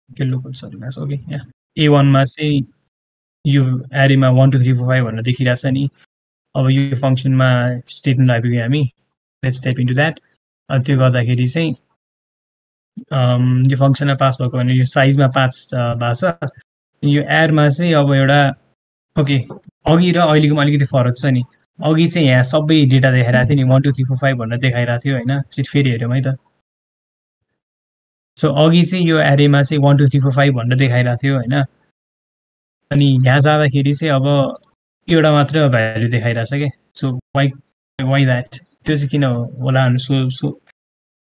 S1: ओके A1 मा चाहिँ यो एरेमा 1 2 3 4 5 भनेर देखिरहेछ नि। अब यो फङ्सनमा स्टेटमेन्ट आइपुग्यो हामी। Let's type into that. त्यो गर्दाखेरि चाहिँ यो फङ्सनमा पास भएको भने यो साइजमा 5 भएको छ। यो एरमा चाहिँ अब एउटा ओके अघि र अहिलेकोमा अलिकति फरक छ नि। अघि चाहिँ यहाँ सबै डेटा देखाइरहेको थियो नि 1 2 3 4 5 भनेर देखाइरहेको थियो होइन। फेरि हेरौँ है त। सो अघि चाहिँ यो एरेमा चाहिँ 1 2 3 4 5 भनेर देखाइरहेको थियो होइन। अनि यहाँ जाँदाखेरि चाहिँ अब एउटा मात्र भ्यालु देखाइरहेछ क्या। सो वाइ द्याट त्यो चाहिँ किन होला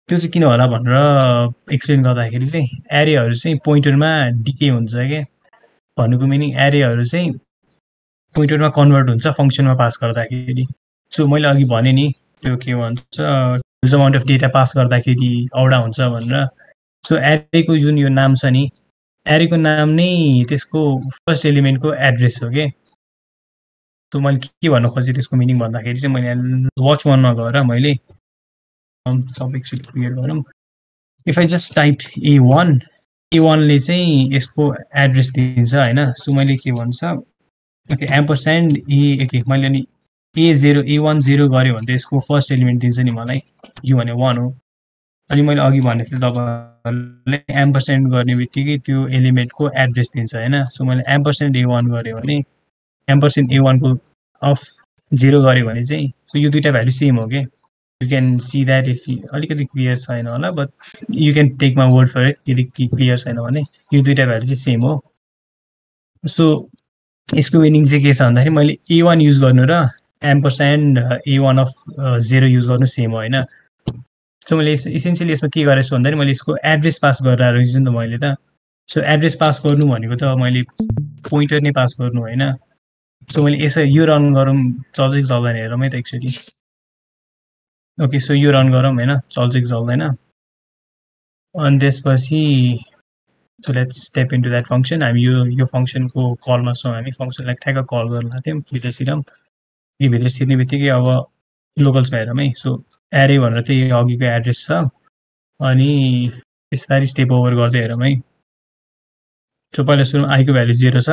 S1: त्यो चाहिँ किन होला भनेर एक्सप्लेन गर्दाखेरि चाहिँ एरेहरू चाहिँ पोइन्टरमा डिके हुन्छ क्या। भन्नुको मिनिङ एरेहरू चाहिँ पोइन्टरमा कन्भर्ट हुन्छ फङ्सनमा पास गर्दाखेरि। सो मैले अघि भने नि त्यो के भन्छ huge amount of data pass गर्दाखेरि औडा हुन्छ भनेर। सो एरेको जुन यो नाम छ नि एरेको नाम नै त्यसको फर्स्ट एलिमेन्टको एड्रेस हो के। सो मैले के भन्न खोजेँ त्यसको मिनिङ भन्दाखेरि चाहिँ मैले वाच 1 मा गएर मैले सब एकचोटि क्लियर गरौँ। If I just typed A1 ले चाहिँ यसको एड्रेस दिन्छ होइन। सो मैले के भन्छ ओके एम्परस्यान्ड ओके मैले अनि A1 0 गऱ्यो भने त यसको फर्स्ट एलिमेन्ट दिन्छ नि मलाई। यो भने 1 हो। अनि मैले अघि भनेको थिएँ तपाईँहरूले एम्परस्यान्ड गर्ने बित्तिकै त्यो एलिमेन्टको एड्रेस दिन्छ होइन। सो मैले एम्परस्यान्ड A1 गऱ्यो भने एम्परस्यान्ड A1 को अफ 0 गऱ्यो भने चाहिँ सो यो दुईटा भ्यालु सेम हो क्या। You can see that if अलिकति क्लियर छैन होला but you can take my word for it. यदि क्लियर छैन भने यो दुईटा भ्यालु चाहिँ सेम हो। सो यसको मिनिङ चाहिँ के छ भन्दाखेरि मैले A1 युज गर्नु र एम्परस्यान्ड A1 अफ 0 युज गर्नु सेम हो होइन। सो मैले इसेन्सियली यसमा के गरेको छु भन्दाखेरि मैले यसको एड्रेस पास गरेर रहेछु नि त मैले त। सो एड्रेस पास गर्नु भनेको त मैले पोइन्टर नै पास गर्नु होइन। सो मैले यसो यो रन गरौँ चल्छ कि चल्दैन हेरौँ है त एकचोटि। ओके सो यो रन गरौँ होइन चल्छ कि चल्दैन। अनि त्यसपछि so let's step into that function. हामी यो फङ्सनको कलमा छौँ हामी। फङ्सनलाई ठ्याक्क कल गर्न लाग्थ्यौँ भित्र सिरौँ। यो भित्र सिर्ने बित्तिकै अब लोकल्समा हेरौँ है। सो एरे भनेर त्यही अघिको एड्रेस छ। अनि बिस्तारै स्टेप ओभर गर्दै हेरौँ है। सो पहिला सुरु आईको भ्यालु 0 छ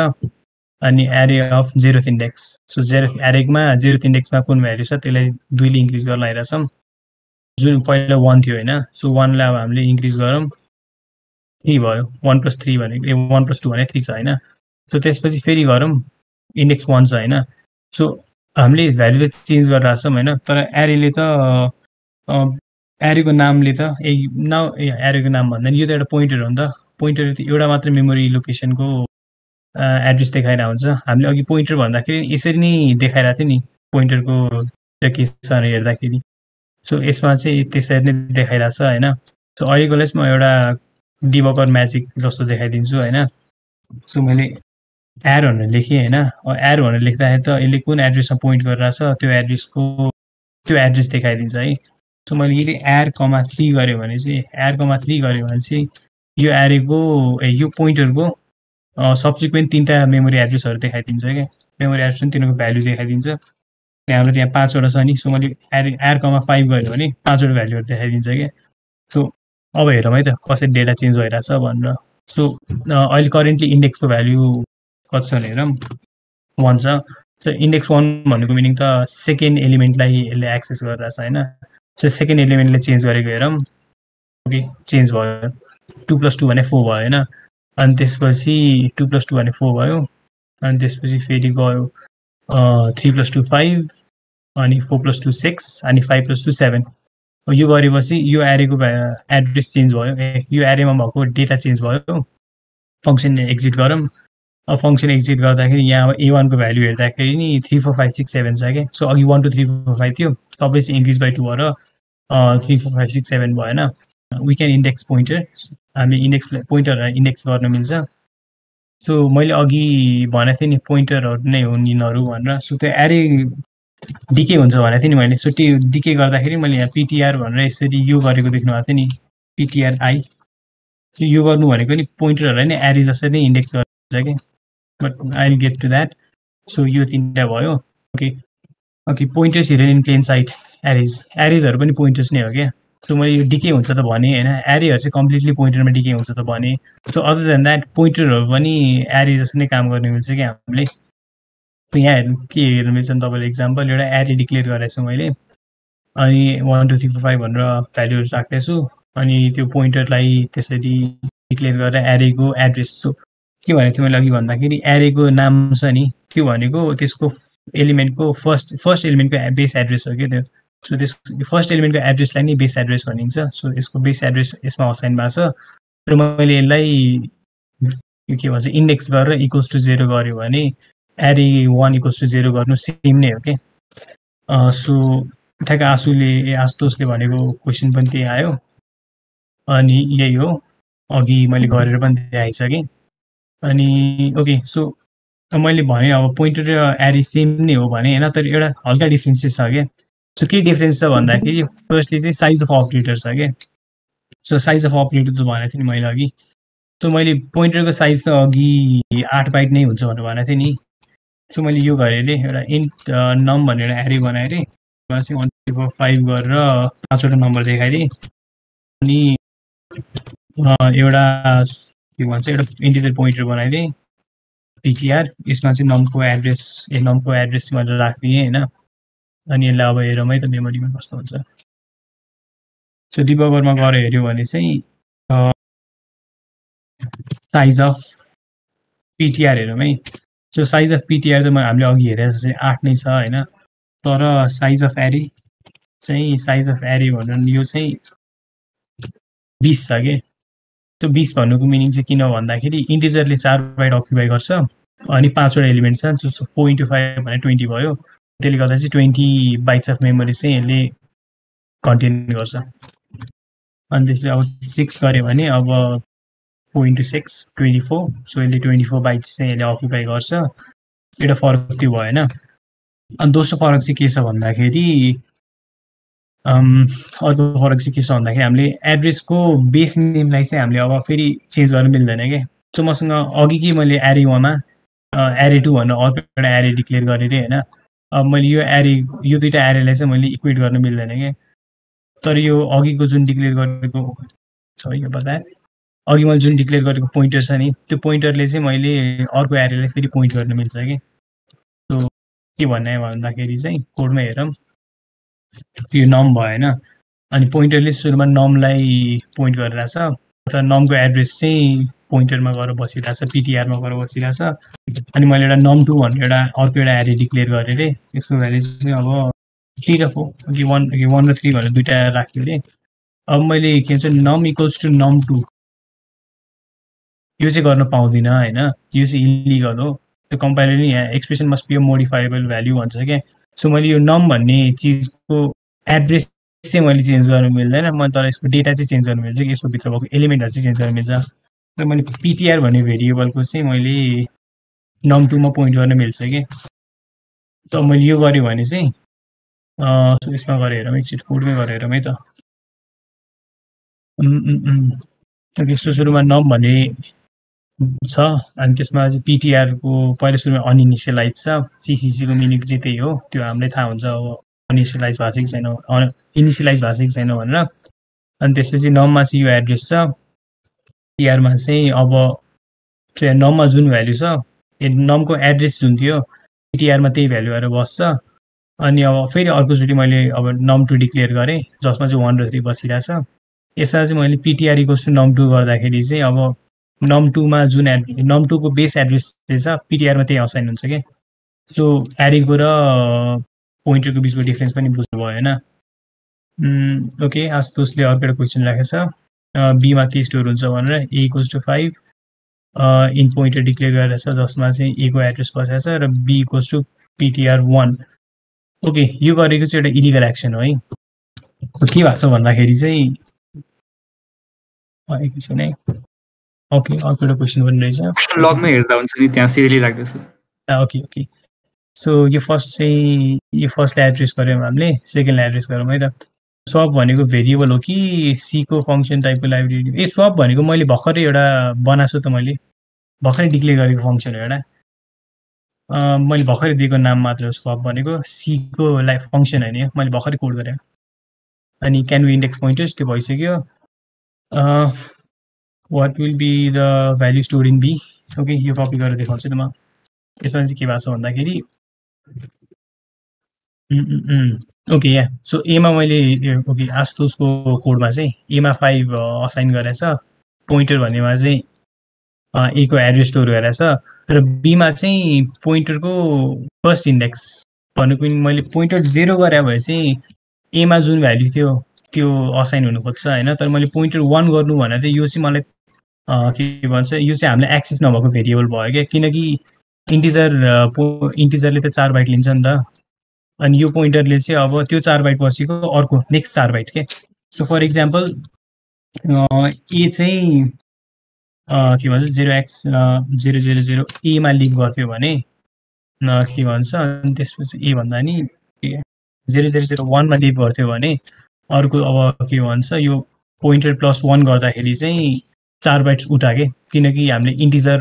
S1: अनि array of 0th index. So एरेमा 0th इन्डेक्समा कुन भ्यालु छ त्यसलाई 2 ले इन्क्रिज गर्न लागिरहेछौँ। जुन पहिला 1 थियो होइन। सो 1 लाई अब हामीले इन्क्रिज गरौँ 3 भयो। 1 + 3 भनेको 1 + 2 भने 3 छ होइन। सो त्यसपछि फेरि गरौँ इन्डेक्स 1 छ होइन। सो हामीले भ्यालु त चेन्ज गरिरहेछौँ होइन तर एरेले त एरेको नामले त एरेको नाम भन्दा यो त एउटा पोइन्टर हो नि त। पोइन्टरले त एउटा मात्र मेमोरी लोकेसनको एड्रेस देखाइरहेको हुन्छ। हामीले अघि पोइन्टर भन्दाखेरि यसरी नै देखाइरहेको थियो नि पोइन्टरको के छ हेर्दाखेरि। सो यसमा चाहिँ त्यसरी नै देखाइरहेछ होइन। सो अहिलेकोलाई चाहिँ म एउटा डिबगर म्याजिक जस्तो देखाइदिन्छु होइन। सो मैले एयर भनेर लेखेँ होइन। एयर भनेर लेख्दाखेरि त यसले कुन एड्रेसमा पोइन्ट गरिरहेछ त्यो एड्रेस देखाइदिन्छ है। सो मैले यदि एयर कमा 3 गऱ्यो भने चाहिँ यो एरेको यो पोइन्टरको सब्सिक्वेन्ट 3टा मेमोरी एड्रेसहरू देखाइदिन्छ क्या। मेमोरी एड्रेस पनि तिनीहरूको भ्यालु देखाइदिन्छ। हाम्रो त्यहाँ 5 वटा छ नि। सो मैले एयर कमा 5 गऱ्यो भने 5 वटा भ्यालुहरू देखाइदिन्छ क्या। सो अब हेरौँ है त कसरी डेटा चेन्ज भइरहेछ भनेर। सो अहिले करेन्टली इन्डेक्सको भ्यालु कति छ हेरौँ 1 छ। सो इन्डेक्स 1 भनेको मिनिङ त सेकेन्ड एलिमेन्टलाई यसले एक्सेस गरिरहेछ होइन। सो सेकेन्ड एलिमेन्टले चेन्ज गरेको हेरौँ। ओके चेन्ज भयो 2 + 2 भने 4 भयो होइन। अनि त्यसपछि 2 + 2 भने 4 भयो। अनि त्यसपछि फेरि गयो 3 + 2 5 अनि 4 + 2 6 अनि 5 + 2 7। यो गरेपछि यो एरेको एड्रेस चेन्ज भयो। यो एरेमा भएको डेटा चेन्ज भयो। फङ्सन एक्जिट गरौँ। अब फङ्सन एक्जिट गर्दाखेरि यहाँ अब A1 को भ्यालु हेर्दाखेरि नि 3 4 5 6 7 छ क्या। सो अघि 1 2 3 4 5 थियो सबै चाहिँ इन्क्रिज बाई 2 भएर 3 4 5 6 7 भएन। वी क्यान इन्डेक्स पोइन्टर हामी पोइन्टरलाई इन्डेक्स गर्न मिल्छ। सो मैले अघि भनेको थिएँ नि पोइन्टरहरू नै हुन् यिनीहरू भनेर। सो त्यो एरे डिके हुन्छ भनेको थिएँ नि मैले। सो त्यो डिके गर्दाखेरि मैले यहाँ पिटिआर भनेर यसरी यो गरेको देख्नु भएको थियो नि, पिटिआर आई। सो यो गर्नु भनेको नि पोइन्टरहरूलाई नै एरे जसरी नै इन्डेक्स गर्छ कि, but I will get to that. So यो तिनवटा भयो। Okay pointers hidden in plain sight एरेजहरू पनि पोइन्टर्स नै हो क्या। सो मैले यो डिके हुन्छ त भने होइन, एरेहरू चाहिँ कम्प्लिटली पोइन्टरमा डिके हुन्छ त भने। सो अदर देन द्याट पोइन्टरहरू पनि एरे जस्तो नै काम गर्ने मिल्छ क्या हामीले। यहाँ हेर्नु के हेर्नु मिल्छ नि तपाईँले एक्जाम्पल एउटा एरे डिक्लेयर गरेको छु मैले, अनि 1 2 3 4 5 भनेर भ्यालुहरू राख्दैछु, अनि त्यो पोइन्टरलाई त्यसरी डिक्लेयर गरेर एरेको एड्रेस। सो के भनेको थिएँ मैले अघि भन्दाखेरि एरेको नाम छ नि, त्यो भनेको त्यसको एलिमेन्टको फर्स्ट एलिमेन्टको बेस एड्रेस हो क्या त्यो। सो त्यस फर्स्ट एलिमेन्टको एड्रेसलाई नै बेस एड्रेस भनिन्छ। सो यसको बेस एड्रेस यसमा असाइन भएको छ, र मैले यसलाई के भन्छ इन्डेक्स गरेर इक्वल्स टु 0 गऱ्यो भने एरे 1 इक्वल्स टु 0 गर्नु सेम नै हो क्या। सो ठ्याक्क आशुतोषले भनेको क्वेसन पनि त्यही आयो, अनि यही हो अघि मैले गरेर पनि देखाइसकेँ। अनि ओके सो मैले भने अब पोइन्टर र एरे सेम नै हो भने होइन, तर एउटा हल्का डिफ्रेन्स चाहिँ छ क्या। सो के डिफ्रेन्स छ भन्दाखेरि फर्स्टली चाहिँ साइज अफ अपरेटर छ क्या। सो साइज अफ अपरेटर त भनेको थिएँ नि मैले अघि। सो मैले पोइन्टरको साइज त अघि 8 बाइट नै हुन्छ भनेको थिएँ नि। सो मैले यो गरेँ अरे एउटा इन्ट नम भनेर एरे बनाएँ अरे, चाहिँ 1 2 3 4 5 गरेर 5वटा नम्बर देखाइदिएँ। अनि एउटा के भन्छ एउटा इन्टिजर पोइन्टर बनाइदिएँ पिटिआर, यसमा चाहिँ नमको एड्रेस चाहिँ मैले राखिदिएँ होइन। अनि यसलाई अब हेरौँ है त मेमोरीमा कस्तो हुन्छ। सो डिबगरमा गएर हेऱ्यो भने चाहिँ साइज अफ पिटिआर हेरौँ है। सो साइज अफ पिटिआर चाहिँ हामीले अघि हेरेर चाहिँ 8 नै छ होइन, तर साइज अफ एरे भनेर यो चाहिँ 20 छ कि। त्यो 20 भन्नुको मिनिङ चाहिँ किन भन्दाखेरि इन्टिजरले 4 बाइट अक्युपाई गर्छ, अनि 5वटा एलिमेन्ट छ, जो 4 × 5 भने 20 भयो। त्यसले गर्दा चाहिँ 20 बाइट्स अफ मेमोरी चाहिँ यसले कन्टेन गर्छ। अनि त्यसले अब 6 गऱ्यो भने अब 4 × 6 24। सो यसले 24 बाइट्स चाहिँ यसले अक्युपाई गर्छ। एउटा फरक त्यो भएन। अनि दोस्रो फरक चाहिँ के छ भन्दाखेरि अर्को फरक चाहिँ के छ भन्दाखेरि हामीले एड्रेसको बेस नेमलाई चाहिँ हामीले अब फेरि चेन्ज गर्न मिल्दैन क्या। सो मसँग अघि कि मैले एरे 1मा एरे 2 भनेर अर्को एउटा एरे डिक्लेयर गरेँ अरे होइन। अब मैले यो दुईवटा एरेलाई चाहिँ मैले इक्वेट गर्न मिल्दैन क्या। तर यो अघिको जुन डिक्लेयर गरेको छ यो बताए, अघि मैले जुन डिक्लेयर गरेको पोइन्टर छ नि, त्यो पोइन्टरले चाहिँ मैले अर्को एरेलाई फेरि पोइन्ट गर्न मिल्छ कि। सो के भन्ने भन्दाखेरि चाहिँ कोडमा हेरौँ, यो नम भएन, अनि पोइन्टरले सुरुमा नमलाई पोइन्ट गरिरहेछ, तर नमको एड्रेस चाहिँ पोइन्टरमा गएर बसिरहेछ, पिटिआरमा गएर बसिरहेछ। अनि मैले एउटा num2 भनेर एउटा अर्को एउटा एरे डिक्लेयर गरेँ अरे, यसको भ्याल्यु चाहिँ अब 3 र 4 कि 1 र 3 भनेर दुईवटा राख्यो अरे। अब मैले के भन्छ num इक्वल्स टु num2 यो चाहिँ गर्न पाउँदिनँ होइन, यो चाहिँ इलिगल हो। त्यो कम्पाइलरले यहाँ expression must be a modifiable value भन्छ क्या। सो मैले यो नम भन्ने चिजको एड्रेस चाहिँ मैले चेन्ज गर्न मिल्दैन, मैले तर यसको डेटा चाहिँ चेन्ज गर्न मिल्छ कि, यसको भित्र भएको एलिमेन्टहरू चाहिँ चेन्ज गर्न मिल्छ। र मैले पिटिआर भन्ने भेरिएबलको चाहिँ मैले num2 मा पोइन्ट गर्न मिल्छ कि। त मैले यो गरेँ भने चाहिँ यसमा गएर हेरौँ एकचोटि कोडमै गएर हेरौँ है त। यस्तो सुरुमा नम भन्ने छ, अनि त्यसमा चाहिँ पिटिआरको पहिलो सुरुमा अनइनिसियलाइज छ। सिसिसीको मिनिङ चाहिँ त्यही हो, त्यो हामीलाई थाहा हुन्छ अब अनइनिसियलाइज भएको छ कि छैन, इनिसियलाइज भएको छ कि छैन भनेर। अनि त्यसपछि नममा चाहिँ यो एड्रेस छ, पिटिआरमा चाहिँ अब नममा जुन भ्याल्यु छ नमको एड्रेस जुन थियो पिटिआरमा त्यही भ्याल्यु आएर बस्छ। अनि अब फेरि अर्कोचोटि मैले अब num2 डिक्लेयर गरेँ जसमा चाहिँ 1 र 3 बसिरहेछ। यसमा चाहिँ मैले पिटिआर इक्वल्स टु num2 गर्दाखेरि चाहिँ अब num2 मा जुन num2 को बेस एड्रेस चाहिँ छ पिटिआरमा त्यही असाइन हुन्छ क्या। सो एरेको र पोइन्टरको बिचको डिफ्रेन्स पनि बुझ्नु भयो होइन। ओके आशुतोषले अर्को एउटा क्वेसन राखेको छ, बीमा के स्टोर हुन्छ भनेर, A equals to 5 int pointer declare गरेर छ जसमा चाहिँ ए को एड्रेस बसेको छ र B equals to PTR 1। Okay यो गरेको चाहिँ एउटा इलिगल एक्सन हो है। के भएको छ भन्दाखेरि चाहिँ एकैछिन है। ओके, अर्को एउटा क्वेसन पनि रहेछ।
S3: लगमै हेर्दा हुन्छ नि, त्यहाँ सिरियली राख्दैछु।
S1: ओके ओके, सो यो फर्स्टलाई एड्रेस गऱ्यौँ हामीले, सेकेन्डलाई एड्रेस गरौँ है त। स्वप भनेको भेरिएबल हो कि सीको फङ्सन टाइपको लाइब्रेरी? स्वप भनेको मैले भर्खरै एउटा बनाएको छु त, मैले भर्खरै डिक्लेयर गरेको फङ्सन हो एउटा। मैले भर्खरै दिएको नाम मात्र हो स्वप भनेको, सीको फङ्सन होइन यो, मैले भर्खरै कोड गरेँ। अनि क्यान बी इन्डेक्स पोइन्टर्स त्यो भइसक्यो। What will be the value store in B? Okay, यो कपी गरेर देखाउँछु नि म। यसमा चाहिँ के भएको छ भन्दाखेरि ओके या, सो एमा मैले ओके आस्तोसको कोडमा चाहिँ एमा 5 असाइन गरेछ, पोइन्टर भन्नेमा चाहिँ ए को एड्रेस स्टोर गरेछ, र बीमा चाहिँ पोइन्टरको फर्स्ट इन्डेक्स भनेको मैले पोइन्टर 0 गरे भए चाहिँ एमा जुन भ्याल्यु थियो त्यो असाइन हुनु खोज्छ होइन। तर मैले पोइन्टर 1 गर्नु भने चाहिँ यो चाहिँ मलाई के भन्छ, यो चाहिँ हामीले एक्सेस नभएको भेरिएबल भयो क्या, किनकि इन्टिजरले त 4 बाइट लिन्छ नि त। अनि यो पोइन्टरले चाहिँ अब त्यो 4 बाइट पछिको अर्को नेक्स्ट 4 बाइट के। सो फर इक्जाम्पल ए चाहिँ के भन्छ 0x000 एमा लिभ गर्थ्यो भने के भन्छ, अनि त्यसपछि ए भन्दा नि 0001 मा लिभ गर्थ्यो भने अर्को अब के भन्छ, यो पोइन्टर +1 गर्दाखेरि चाहिँ 4 बाइट्स उठा के, किनकि हामीले इन्टिजर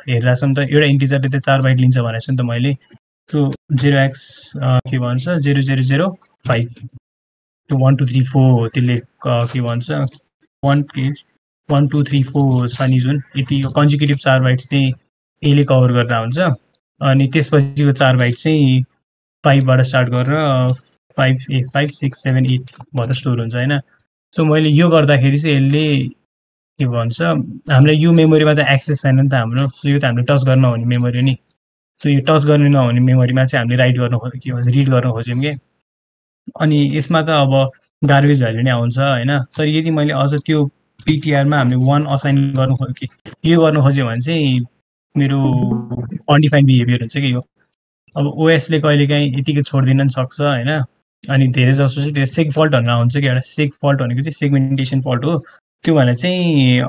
S1: हेरेर छौँ त, एउटा इन्टिजरले त 4 बाइट लिन्छ भनेको छु नि त मैले। सो 0x के भन्छ 0005 त्यो 1 2 3 4 त्यसले के भन्छ 1 2 3 4 छ नि जुन, यति कन्जिक्युटिभ 4 बाइट्स चाहिँ एले कभर गरेर हुन्छ। अनि त्यसपछिको 4 बाइट चाहिँ 5 बाट स्टार्ट गरेर 5 6 7 8 भएर स्टोर हुन्छ होइन। सो मैले यो गर्दाखेरि चाहिँ यसले के भन्छ, हामीलाई यो मेमोरीमा त एक्सेस छैन नि त हाम्रो, सो यो त हामीले टच गर्न नहुने मेमोरी हो नि। सो यो टच गर्ने नहुने मेमोरीमा चाहिँ हामीले राइट गर्न के भन्छ रिड गर्न खोज्यौँ कि। अनि यसमा त अब गार्बेज भ्याल्यु नै आउँछ होइन। तर यदि मैले अझ त्यो पिटिआरमा हामीले 1 असाइन गर्नु खोज्यो, यो गर्नु खोज्यो भने चाहिँ मेरो अनडिफाइन्ड बिहेभियर हुन्छ कि यो। अब ओएसले कहिलेकाहीँ यतिकै छोडिदिन पनि सक्छ होइन। अनि धेरै जसो चाहिँ त्यो सेग फल्ट भनेर आउँछ कि, एउटा सेग फल्ट भनेको चाहिँ सेगमेन्टेसन फल्ट हो। त्यो भने चाहिँ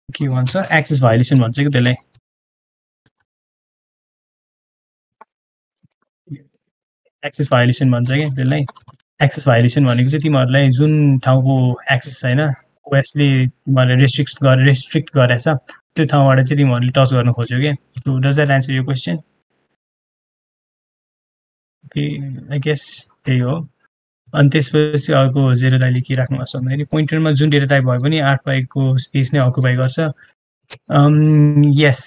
S1: के भन्छ एक्सेस भायोलेसन भन्छ कि त्यसलाई। एक्सेस भायोलेसन भन्छ कि त्यसलाई। एक्सेस भायोलेसन भनेको चाहिँ तिमीहरूलाई जुन ठाउँको एक्सेस छैन ओएसले तिमीहरूलाई रेस्ट्रिक्ट गरेछ त्यो ठाउँबाट चाहिँ तिमीहरूले टच गर्न खोज्यौ क्या। सो डज द्याट एन्सर यो क्वेसन? ओके, आई गेस त्यही हो। अनि त्यसपछि अर्को 0 दाइले के राख्नु भएको छ भन्दाखेरि पोइन्टरमा जुन डेटा टाइप भए पनि 8 बाइटको स्पेस नै अकुपाई गर्छ। यस,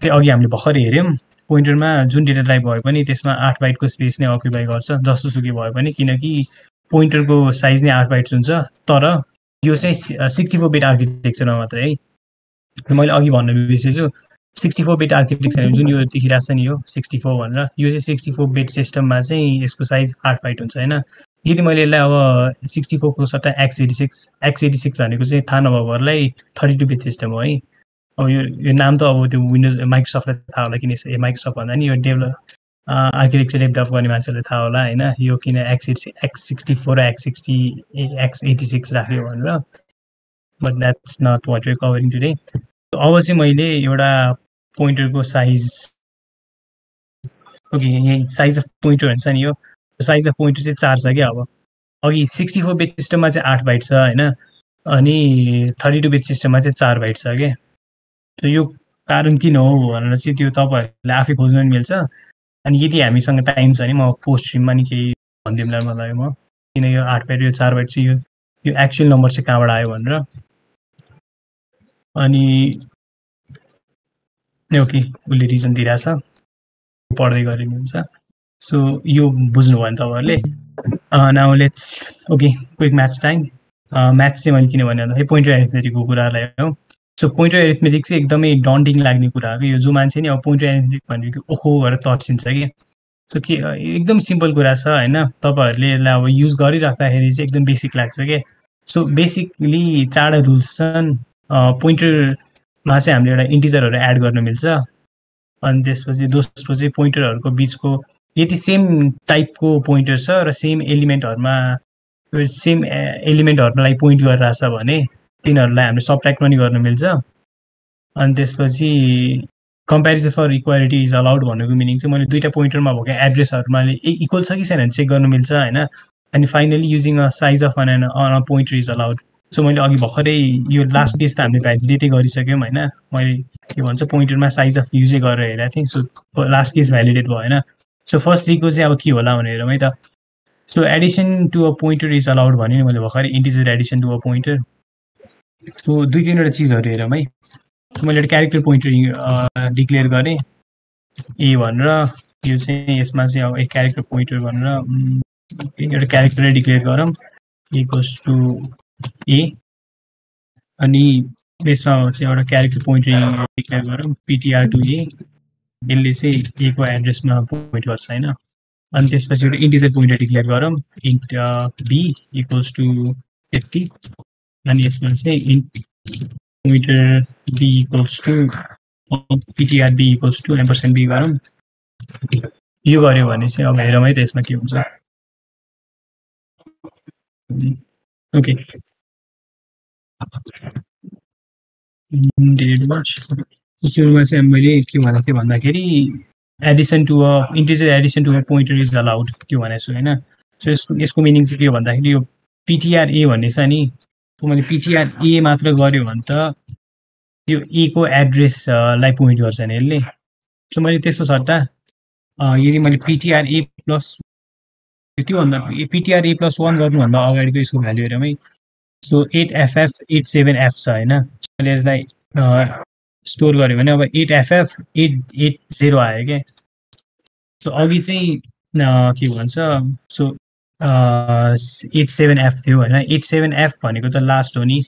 S1: त्यो अघि हामीले भर्खरै हेऱ्यौँ, पोइन्टरमा जुन डेटा टाइप भए पनि त्यसमा 8 बाइटको स्पेस नै अकुपाई गर्छ जसोसुकै भए पनि, किनकि पोइन्टरको साइज नै 8 बाइट हुन्छ। तर यो चाहिँ 64 बिट आर्किटेक्चरमा मात्रै है। मैले अघि भन्न बिर्सेछु, 64 बिट आर्किटेक्चर जुन यो देखिरहेको छ नि यो 64 भनेर, यो चाहिँ 64 बिट सिस्टममा चाहिँ यसको साइज 8 बाइट हुन्छ होइन। यदि मैले यसलाई अब 64 को सट्टा x86 भनेको चाहिँ थाहा नभएकोहरूलाई 32 बिट सिस्टम हो है। अब यो नाम त अब त्यो विन्डोज माइक्रोसफ्टलाई थाहा होला, किन माइक्रोसफ्ट भन्दा नि यो आर्किटेक्चर डेभलप गर्ने मान्छेलाई थाहा होला होइन, यो किन x64 र x86 राख्यो भनेर। But that's not what we are covering today. अब चाहिँ मैले एउटा पोइन्टरको साइज, ओके यही साइज अफ पोइन्टर भन्छ नि, यो साइज अफ पोइन्टर चाहिँ 4 छ क्या। अब अघि 64 बिट सिस्टममा चाहिँ 8 बाइट छ होइन, अनि 32 बिट सिस्टममा चाहिँ 4 बाइट छ क्या। त यो कारण किन हो भनेर चाहिँ त्यो तपाईँहरूले आफै खोज्न पनि मिल्छ। अनि यदि हामीसँग टाइम छ भने म पोस्ट स्ट्रिममा नि केही भनिदिउँला मलाई म, किन यो 8 बाइट यो 4 बाइट चाहिँ यो एक्चुअल नम्बर चाहिँ कहाँबाट आयो भनेर। अनि ओके, उसले रिजन दिइरहेछ, पढ्दै गरेको हुन्छ। सो यो बुझ्नुभयो भने तपाईँहरूले। Now let's okay quick maths time. Maths चाहिँ मैले किन भने भन्दाखेरि पोइन्टर एरिथमेटिकको कुरालाई हो। सो पोइन्टर एरिथमेटिक चाहिँ एकदमै डन्टिङ लाग्ने कुरा हो कि यो, जो मान्छे नि अब पोइन्टर एरिथमेटिक भनेको ओहो गरेर तर्सिन्छ कि। सो के एकदम सिम्पल कुरा छ होइन, तपाईँहरूले यसलाई अब युज गरिराख्दाखेरि चाहिँ एकदम बेसिक लाग्छ क्या। सो बेसिकली 4 रुल्स छन्। पोइन्टरमा चाहिँ हामीले एउटा इन्टिजरहरू एड गर्न मिल्छ। अनि त्यसपछि दोस्रो चाहिँ पोइन्टरहरूको बिचको यदि सेम टाइपको पोइन्टर छ र सेम एलिमेन्टहरूलाई पोइन्ट गरिरहेछ भने तिनीहरूलाई हामीले सबट्र्याक्ट पनि गर्न मिल्छ। अनि त्यसपछि comparison for equality is allowed भन्नुको मिनिङ चाहिँ मैले दुईवटा पोइन्टरमा भएको एड्रेसहरू मैले इक्वल छ कि छैन भने चेक गर्न मिल्छ होइन। अनि finally using a size of on pointer is allowed. So मैले अघि भर्खरै यो लास्ट केस त हामीले भ्यालिडेटै गरिसक्यौँ होइन। मैले के भन्छ पोइन्टरमा साइज अफ युजै गरेर हेरेको थिएँ। सो लास्ट केस भ्यालिडेट भएन। सो फर्स्ट रिको चाहिँ अब के होला भनेर है त। So addition to a pointer is allowed भने नि मैले भर्खरै integer addition to a pointer. So दुई तिनवटा चिजहरू हेरौँ है। सो मैले एउटा क्यारेक्टर पोइन्टर डिक्लेयर गरेँ ए भनेर। यो चाहिँ यसमा चाहिँ अब एक क्यारेक्टर पोइन्टर भनेर एउटा क्यारेक्टरै डिक्लेयर गरौँ इक्वल्स टु ए। अनि यसमा चाहिँ एउटा क्यारेक्टर पोइन्टर डिक्लेयर गरौँ पिटिआर टु ए। यसले चाहिँ ए को एड्रेसमा पोइन्ट गर्छ होइन। अनि त्यसपछि एउटा इन्टिजर पोइन्टर डिक्लेयर गरौँ इन्ट बी इक्वल्स टु 50। अनि यसमा चाहिँ int pointer B equals to PTR B equals to ampersand B गरौँ। यो गऱ्यो भने चाहिँ अब हेरौँ है त यसमा के हुन्छ। ओके सुरुमा चाहिँ मैले के भनेको थिएँ भन्दाखेरि addition to a integer addition to a pointer is allowed त्यो भनेको छु होइन। सो यसको मिनिङ चाहिँ के हो भन्दाखेरि यो पिटिआर ए भन्ने छ नि मैले पिटिआर ए मात्र गऱ्यो भने त यो ए को एड्रेसलाई पोइन्ट गर्छ नि यसले। सो मैले त्यसको सट्टा यदि मैले पिटिआर ए प्लस त्योभन्दा पिटिआर ए प्लस 1 गर्नुभन्दा अगाडिको यसको भ्याल्यु हेरौँ है। सो 8FF 8/7F छ होइन। मैले यसलाई स्टोर गऱ्यो भने अब 8FF 880 आयो क्या। सो अघि चाहिँ के भन्छ सो 87F थियो होइन। 87F भनेको त लास्ट हो नि।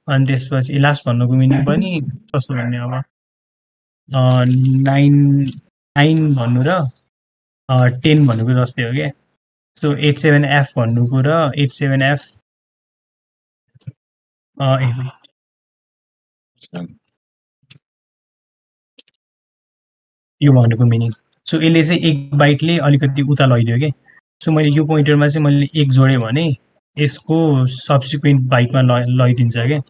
S1: अनि त्यसपछि लास्ट भन्नुको मिनिङ पनि कस्तो भन्ने अब 9 भन्नु र 10 भन्नुको जस्तै हो क्या। सो 87F भन्नुको र 87F यो भन्नुको मिनिङ। सो यसले चाहिँ एक बाइटले अलिकति उता लैदियो क्या। सो मैले यो पोइन्टरमा चाहिँ मैले 1 जोडेँ भने यसको सब्सिक्वेन्ट बाइटमा लैदिन्छ क्या।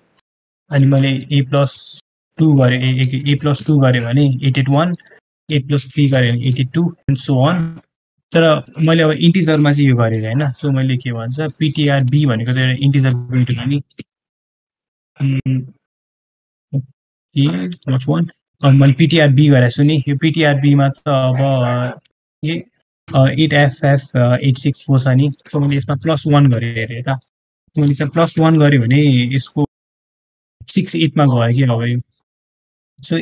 S1: अनि मैले A+2 गरेँ A+2 गरेँ भने 881 8+3 गरेँ भने 82 एन्ड सो अन। तर मैले अब इन्टिजरमा चाहिँ यो गरेँ होइन। सो मैले के भन्छ पिटिआर बी भनेको त एउटा इन्टिजर पोइन्टर हो नि +1। अब मैले पिटिआर बी गरेको छु नि। यो पिटिआर बीमा त अब 8FF 864 छ नि। सो मैले यसमा +1 गरेँ अरे त। मैले यसमा +1 गरेँ भने यसको 68 मा गयो कि अब यो। सो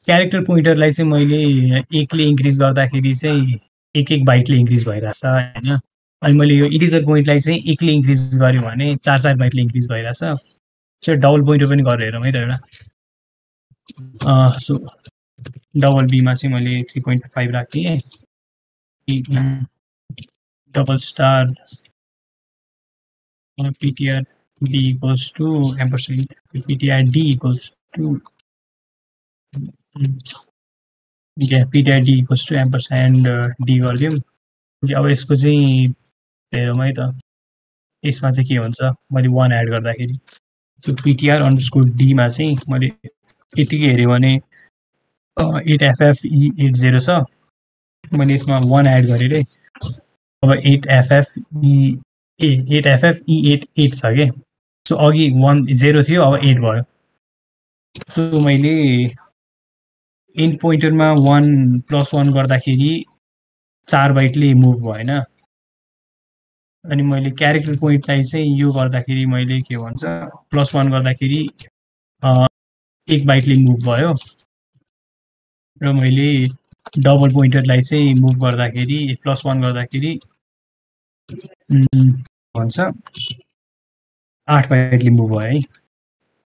S1: क्यारेक्टर पोइन्टरलाई चाहिँ मैले 1 ले इन्क्रिज गर्दाखेरि चाहिँ एक बाइटले इन्क्रिज भइरहेछ होइन। अनि मैले यो इन्टिजर पोइन्टलाई चाहिँ 1 ले इन्क्रिज गऱ्यो भने 4 बाइटले इन्क्रिज भइरहेछ। सो डबल पोइन्टर पनि गरेर हेरौँ है त एउटा। सो डबल बीमा चाहिँ मैले 3.5 राखेँ। Double star PTR B equals to ampersand PTR D equals to PTR D equals to ampersand D गरिदिउँ। अब यसको चाहिँ हेरौँ है त यसमा चाहिँ के हुन्छ मैले 1 एड गर्दाखेरि। सो PTR अंडरस्कोर D मा चाहिँ मैले यतिकै हेऱ्यो भने 8FF E80 छ। मैले यसमा 1 एड गरेँ रे। अब 8FF E88 छ के। सो अघि 0 थियो अब 8 भयो। सो मैले इन पोइन्टरमा 1+1 गर्दाखेरि 4 बाइटले मुभ भएन। अनि मैले क्यारेक्टर पोइन्टलाई चाहिँ यो गर्दाखेरि मैले के भन्छ +1 गर्दाखेरि 1 बाइटले मुभ भयो। र मैले डबल पोइन्टरलाई चाहिँ मुभ गर्दाखेरि +1 गर्दाखेरि भन्छ 8 बाइटले मुभ भयो है।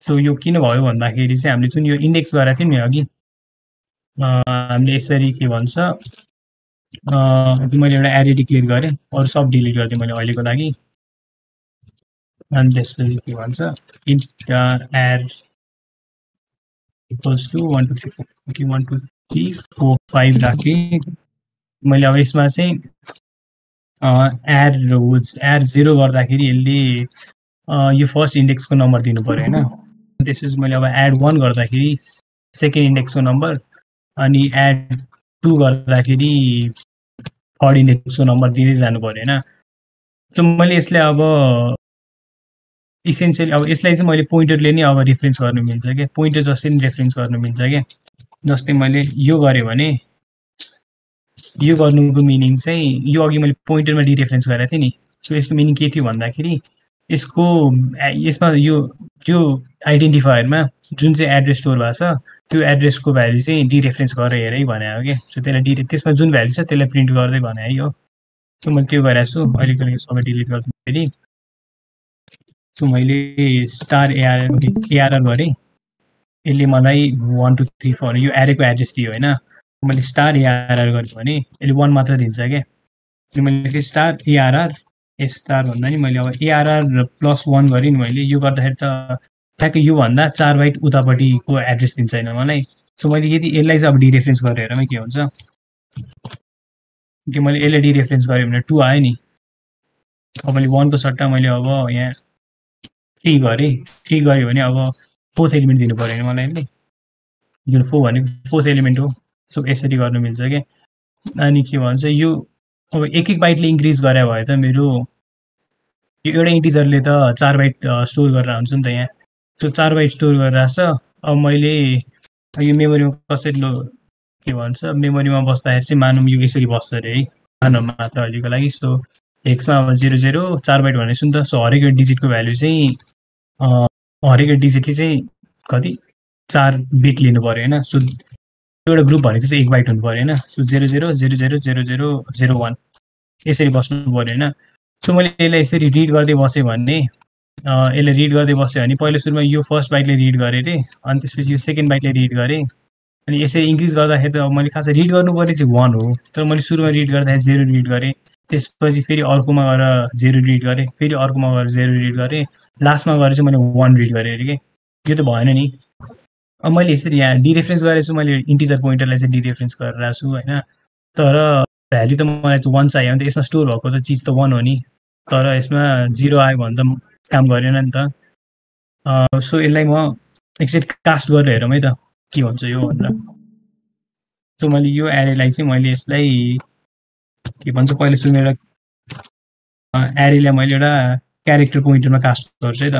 S1: सो यो किन भयो भन्दाखेरि चाहिँ हामीले जुन यो इन्डेक्स गरेको थियौँ नि अघि हामीले यसरी के भन्छ मैले एउटा एरे डिक्लेयर गरेँ अरू सब डिलिट गरिदिएँ मैले अहिलेको लागि। अनि त्यसपछि के भन्छ इन्ट एड इक्वल्स टु 1 2 3 4 1 2 3 4 5 राखेँ मैले। अब यसमा चाहिँ एड 0 गर्दाखेरि यसले यो फर्स्ट इन्डेक्सको नम्बर दिनु पर्यो होइन त्यसपछि मैले अब एड 1 गर्दाखेरि सेकेन्ड इन्डेक्सको नम्बर अनि एड 2 गर्दाखेरि थर्ड इन्डेक्सको नम्बर दिँदै जानु पर्यो होइन सो मैले यसलाई अब इसेन्सियली अब यसलाई चाहिँ मैले पोइन्टरले नै अब रेफरेन्स गर्नु मिल्छ क्या पोइन्टर जस्तै नै रेफरेन्स गर्नु मिल्छ क्या जस्तै मैले यो गरेँ भने यो गर्नुको मिनिङ चाहिँ यो अघि मैले पोइन्टरमा डिरेफरेन्स गरेको थिएँ नि सो यसको मिनिङ के थियो भन्दाखेरि यसमा यो आइडेन्टिफायरमा जुन चाहिँ एड्रेस स्टोर भएको छ त्यो एड्रेसको भ्याल्यु चाहिँ डिरेफरेन्स गरेर हेर है भने हो क्या सो त्यसलाई त्यसमा जुन भ्याल्यु छ त्यसलाई प्रिन्ट गर्दै भने है हो सो मैले त्यो गरेको छु अहिलेको लागि सबै डिलिट गरिदिनु फेरि सो मैले स्टार एआरआर गरेँ यसले मलाई 1 2 3 4 यो एरेको एड्रेस दियो होइन मैले स्टार एआरआर गरेँ भने यसले 1 मात्र दिन्छ क्या मैले फेरि स्टार एआरआर स्टार भन्दा नि मैले अब एआरआर +1 गरेँ नि मैले यो गर्दाखेरि त ठ्याक्कै योभन्दा 4 बाइट उतापट्टिको एड्रेस दिन्छ होइन मलाई सो मैले यदि यसलाई चाहिँ अब डिरेफरेन्स गरेर हेरौँ के हुन्छ कि मैले यसलाई डिरेफरेन्स गरेँ भने 2 आयो नि अब मैले 1 को सट्टा मैले अब यहाँ 3 गरेँ 3 गऱ्यो भने अब 4th एलिमेन्ट दिनु पऱ्यो होइन मलाई यसले जुन 4 भनेको 4th एलिमेन्ट हो सो यसरी गर्नु मिल्छ क्या अनि के भन्छ यो अब एक बाइटले इन्क्रिज गरे भए त मेरो यो एउटा इन्टिजरले त 4 बाइट स्टोर गरेर हुन्छ नि त यहाँ सो 4 बाइट स्टोर गरेर छ अब मैले यो मेमोरीमा कसरी के भन्छ मेमोरीमा बस्दाखेरि चाहिँ मानौँ यो यसरी बस्छ अरे है मानौँ मात्र अहिलेको लागि सो एक्समा अब 00 4 बाइट भनेको छु नि त सो हरेक डिजिटको भ्याल्यु चाहिँ हरेक डिजिटले चाहिँ कति 4 बिट लिनु पऱ्यो होइन सो एउटा ग्रुप भनेको चाहिँ 1 बाइट हुनु पऱ्यो होइन सो 00000001 यसरी बस्नु पऱ्यो होइन सो मैले यसलाई यसरी रिड गर्दै बसेँ भने यसले रिड गर्दै बस्यो भने पहिलो सुरुमा यो फर्स्ट बाइटले रिड गरेँ अरे अनि त्यसपछि यो सेकेन्ड बाइटले रिड गरेँ अनि यसरी इन्क्रिज गर्दाखेरि त अब मैले खास रिड गर्नुपर्ने चाहिँ 1 हो तर मैले सुरुमा रिड गर्दाखेरि 0 रिड गरेँ त्यसपछि फेरि अर्कोमा गएर 0 रिड गरेँ फेरि अर्कोमा गएर 0 रिड गरेँ लास्टमा गएर चाहिँ मैले 1 रिड गरेँ अरे कि यो त भएन नि अब मैले यसरी यहाँ डिरेफरेन्स गरेको छु मैले इन्टिजर पोइन्टरलाई चाहिँ डिरेफरेन्स गरेर छु होइन तर भ्याल्यु त मलाई चाहिँ 1 चाहियो भने त यसमा स्टोर भएको त चिज त 1 हो नि तर यसमा 0 आयो भने त काम गरेन नि त सो यसलाई म एकचोटि कास्ट गरेर हेरौँ है त के हुन्छ यो भनेर सो मैले यो एरेलाई चाहिँ मैले यसलाई के भन्छ पहिला सुरु एउटा एरेलाई मैले एउटा क्यारेक्टर पोइन्टरमा कास्ट गर्छु है त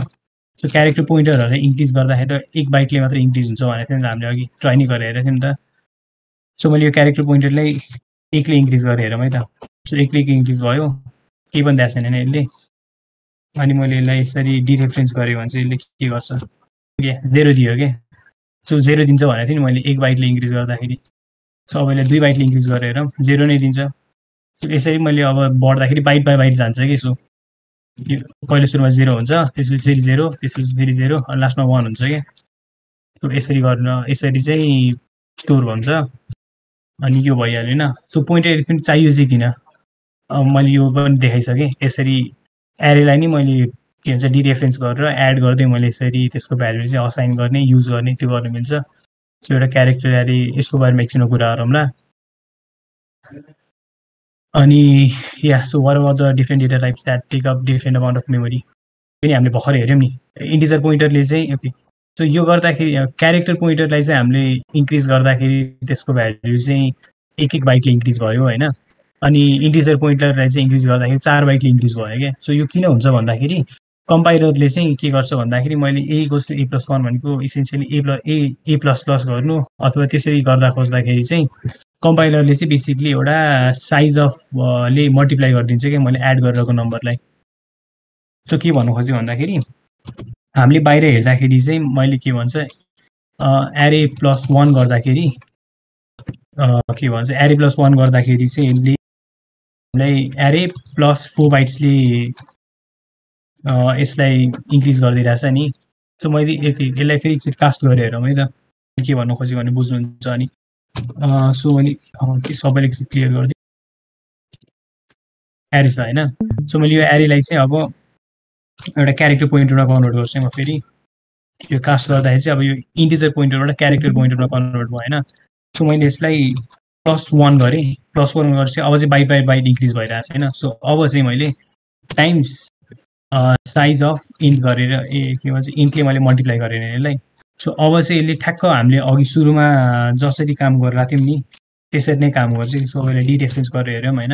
S1: सो क्यारेक्टर पोइन्टरहरूलाई इन्क्रिज गर्दाखेरि त 1 बाइटले मात्र इन्क्रिज हुन्छ भनेको थियो नि त हामीले अघि ट्राई नै गरेर हेरेको थियौँ नि त सो मैले यो क्यारेक्टर पोइन्टरलाई 1 ले इन्क्रिज गरेर हेरौँ है त सो 1 ले इन्क्रिज भयो केही पनि दिएको छैन यसले अनि मैले यसलाई यसरी डिरेफरेन्स गरेँ भने चाहिँ यसले के गर्छ 0 दियो क्या सो 0 दिन्छ भनेको थिएँ नि मैले 1 बाइटले इन्क्रिज गर्दाखेरि सो अब यसलाई 2 बाइटले इन्क्रिज गरेर हेरौँ 0 नै दिन्छ यसरी मैले अब बढ्दाखेरि बाइट बाई बाइट जान्छ कि सो पहिलो सुरुमा 0 हुन्छ त्यसपछि फेरि 0 त्यसपछि फेरि 0 अनि लास्टमा 1 हुन्छ क्या सो यसरी गर्न यसरी चाहिँ स्टोर हुन्छ अनि यो भइहाल्यो होइन सो पोइन्टर पनि चाहियो चाहिँ किन अब मैले यो पनि देखाइसकेँ यसरी एरेलाई नै मैले के भन्छ डिरेफरेन्स गरेर एड गर्दै मैले यसरी त्यसको भ्याल्यु चाहिँ असाइन गर्ने युज गर्ने त्यो गर्नु मिल्छ सो एउटा क्यारेक्टर एरे यसको बारेमा एकछिनमा कुरा गरौँला अनि yeah so what about the different data types that take up different amount of memory पनि हामीले भर्खर हेऱ्यौँ नि इन्टिजर पोइन्टरले चाहिँ ओके सो यो गर्दाखेरि क्यारेक्टर पोइन्टरलाई चाहिँ हामीले इन्क्रिज गर्दाखेरि त्यसको भ्याल्यु चाहिँ 1 बाइटले इन्क्रिज भयो होइन अनि इन्टिजर पोइन्टरलाई चाहिँ इन्क्रिज गर्दाखेरि 4 बाइटले इन्क्रिज भयो क्या सो यो किन हुन्छ भन्दाखेरि कम्पाइलरले चाहिँ के गर्छ भन्दाखेरि मैले a=a+1 भनेको इसेन्सियली a++ गर्नु अथवा त्यसरी गर्दा खोज्दाखेरि चाहिँ कम्पाइलरले चाहिँ बेसिकली एउटा साइज अफ ले मल्टिप्लाई गरिदिन्छ क्या मैले एड गरेको नम्बरलाई सो के भन्नु खोजेँ भन्दाखेरि हामीले बाहिर हेर्दाखेरि चाहिँ मैले के भन्छ एरे +1 गर्दाखेरि के भन्छ एरे +1 गर्दाखेरि चाहिँ यसले हामीलाई एरे +4 बाइट्सले यसलाई इन्क्रिज गरिदिइरहेछ नि सो मैले यसलाई फेरि एकचोटि कास्ट गरेर हेरौँ है त के भन्नु खोजेँ भने बुझ्नुहुन्छ अनि सो मैले के सबैले क्लियर गरिदिएँ एरे छ होइन सो मैले यो एरेलाई चाहिँ अब एउटा क्यारेक्टर पोइन्टरमा कन्भर्ट गर्छु म फेरि यो कास्ट गर्दाखेरि चाहिँ अब यो इन्टिजर पोइन्टरबाट क्यारेक्टर पोइन्टरमा कन्भर्ट भयो होइन सो मैले यसलाई +1 गरेँ +1 गरेपछि अब चाहिँ बाइट इन्क्रिज भइरहेको छ होइन सो अब चाहिँ मैले टाइम्स साइज अफ इन्ट गरेर के भन्छ इन्टले मैले मल्टिप्लाई गरेर यसलाई। सो अब चाहिँ यसले ठ्याक्क हामीले अघि सुरुमा जसरी काम गरिरहेको थियौँ नि त्यसरी नै काम गर्छ। सो अब यसलाई डिरेफरेन्स गरेर हेऱ्यौँ होइन,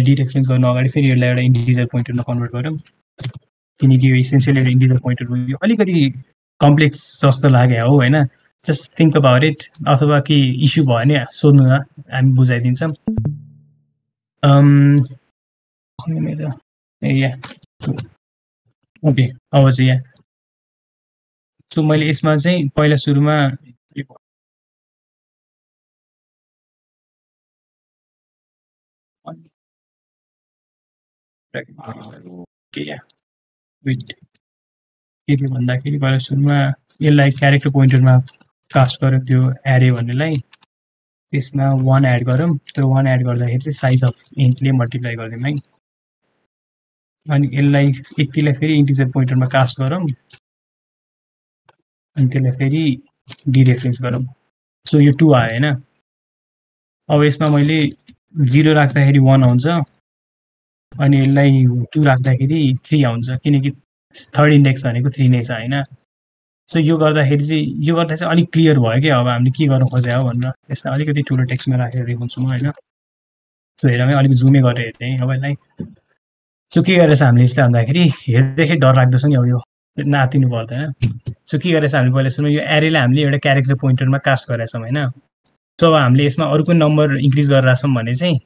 S1: डिरेफरेन्स गर्नु अगाडि फेरि यसलाई एउटा इन्टिजर पोइन्टरमा कन्भर्ट गरौँ, किनकि यो इसेन्सियली एउटा इन्टिजर पोइन्टर हो। यो अलिकति कम्प्लेक्स जस्तो लाग्यो हो होइन, जस्ट थिङ्क अबाउट इट। अथवा के इस्यु भयो भने सोध्नु न, हामी बुझाइदिन्छौँ। ओके अब चाहिँ यहाँ सो मैले यसमा चाहिँ पहिला सुरुमा के भन्दाखेरि पहिला सुरुमा यसलाई क्यारेक्टर पोइन्टरमा कास्ट गऱ्यौँ त्यो एरे भन्नेलाई, त्यसमा 1 एड गरौँ। त्यो 1 एड गर्दाखेरि चाहिँ साइज अफ इन्टले मल्टिप्लाई गरिदिउँ है। अनि यसलाई यतिलाई फेरि इन्टिजर पोइन्टरमा कास्ट गरौँ अनि त्यसलाई फेरि डिरेफरेन्स गरौँ। सो यो 2 आयो होइन। अब यसमा मैले 0 राख्दाखेरि 1 आउँछ अनि यसलाई 2 राख्दाखेरि 3 आउँछ, किनकि थर्ड इन्डेक्स भनेको 3 नै छ होइन। सो यो गर्दाखेरि चाहिँ अलिक क्लियर भयो क्या अब हामीले के गर्नु खोजे हो भनेर। यसलाई अलिकति ठुलो टेक्स्टमा राखेर देखाउँछु म होइन। सो हेरौँ अलिक जुमै गरेर हेर्ने अब यसलाई। सो के गरेछ हामीले यसलाई भन्दाखेरि हेर्दाखेरि डर लाग्दछ नि, अब यो नातिनु पर्दैन। सो के गरेछ हामीले पहिला सुरु यो एरेलाई हामीले एउटा क्यारेक्टर पोइन्टरमा कास्ट गरेछौँ होइन। सो अब हामीले यसमा अर्को नम्बर इन्क्रिज गरेर छौँ भने चाहिँ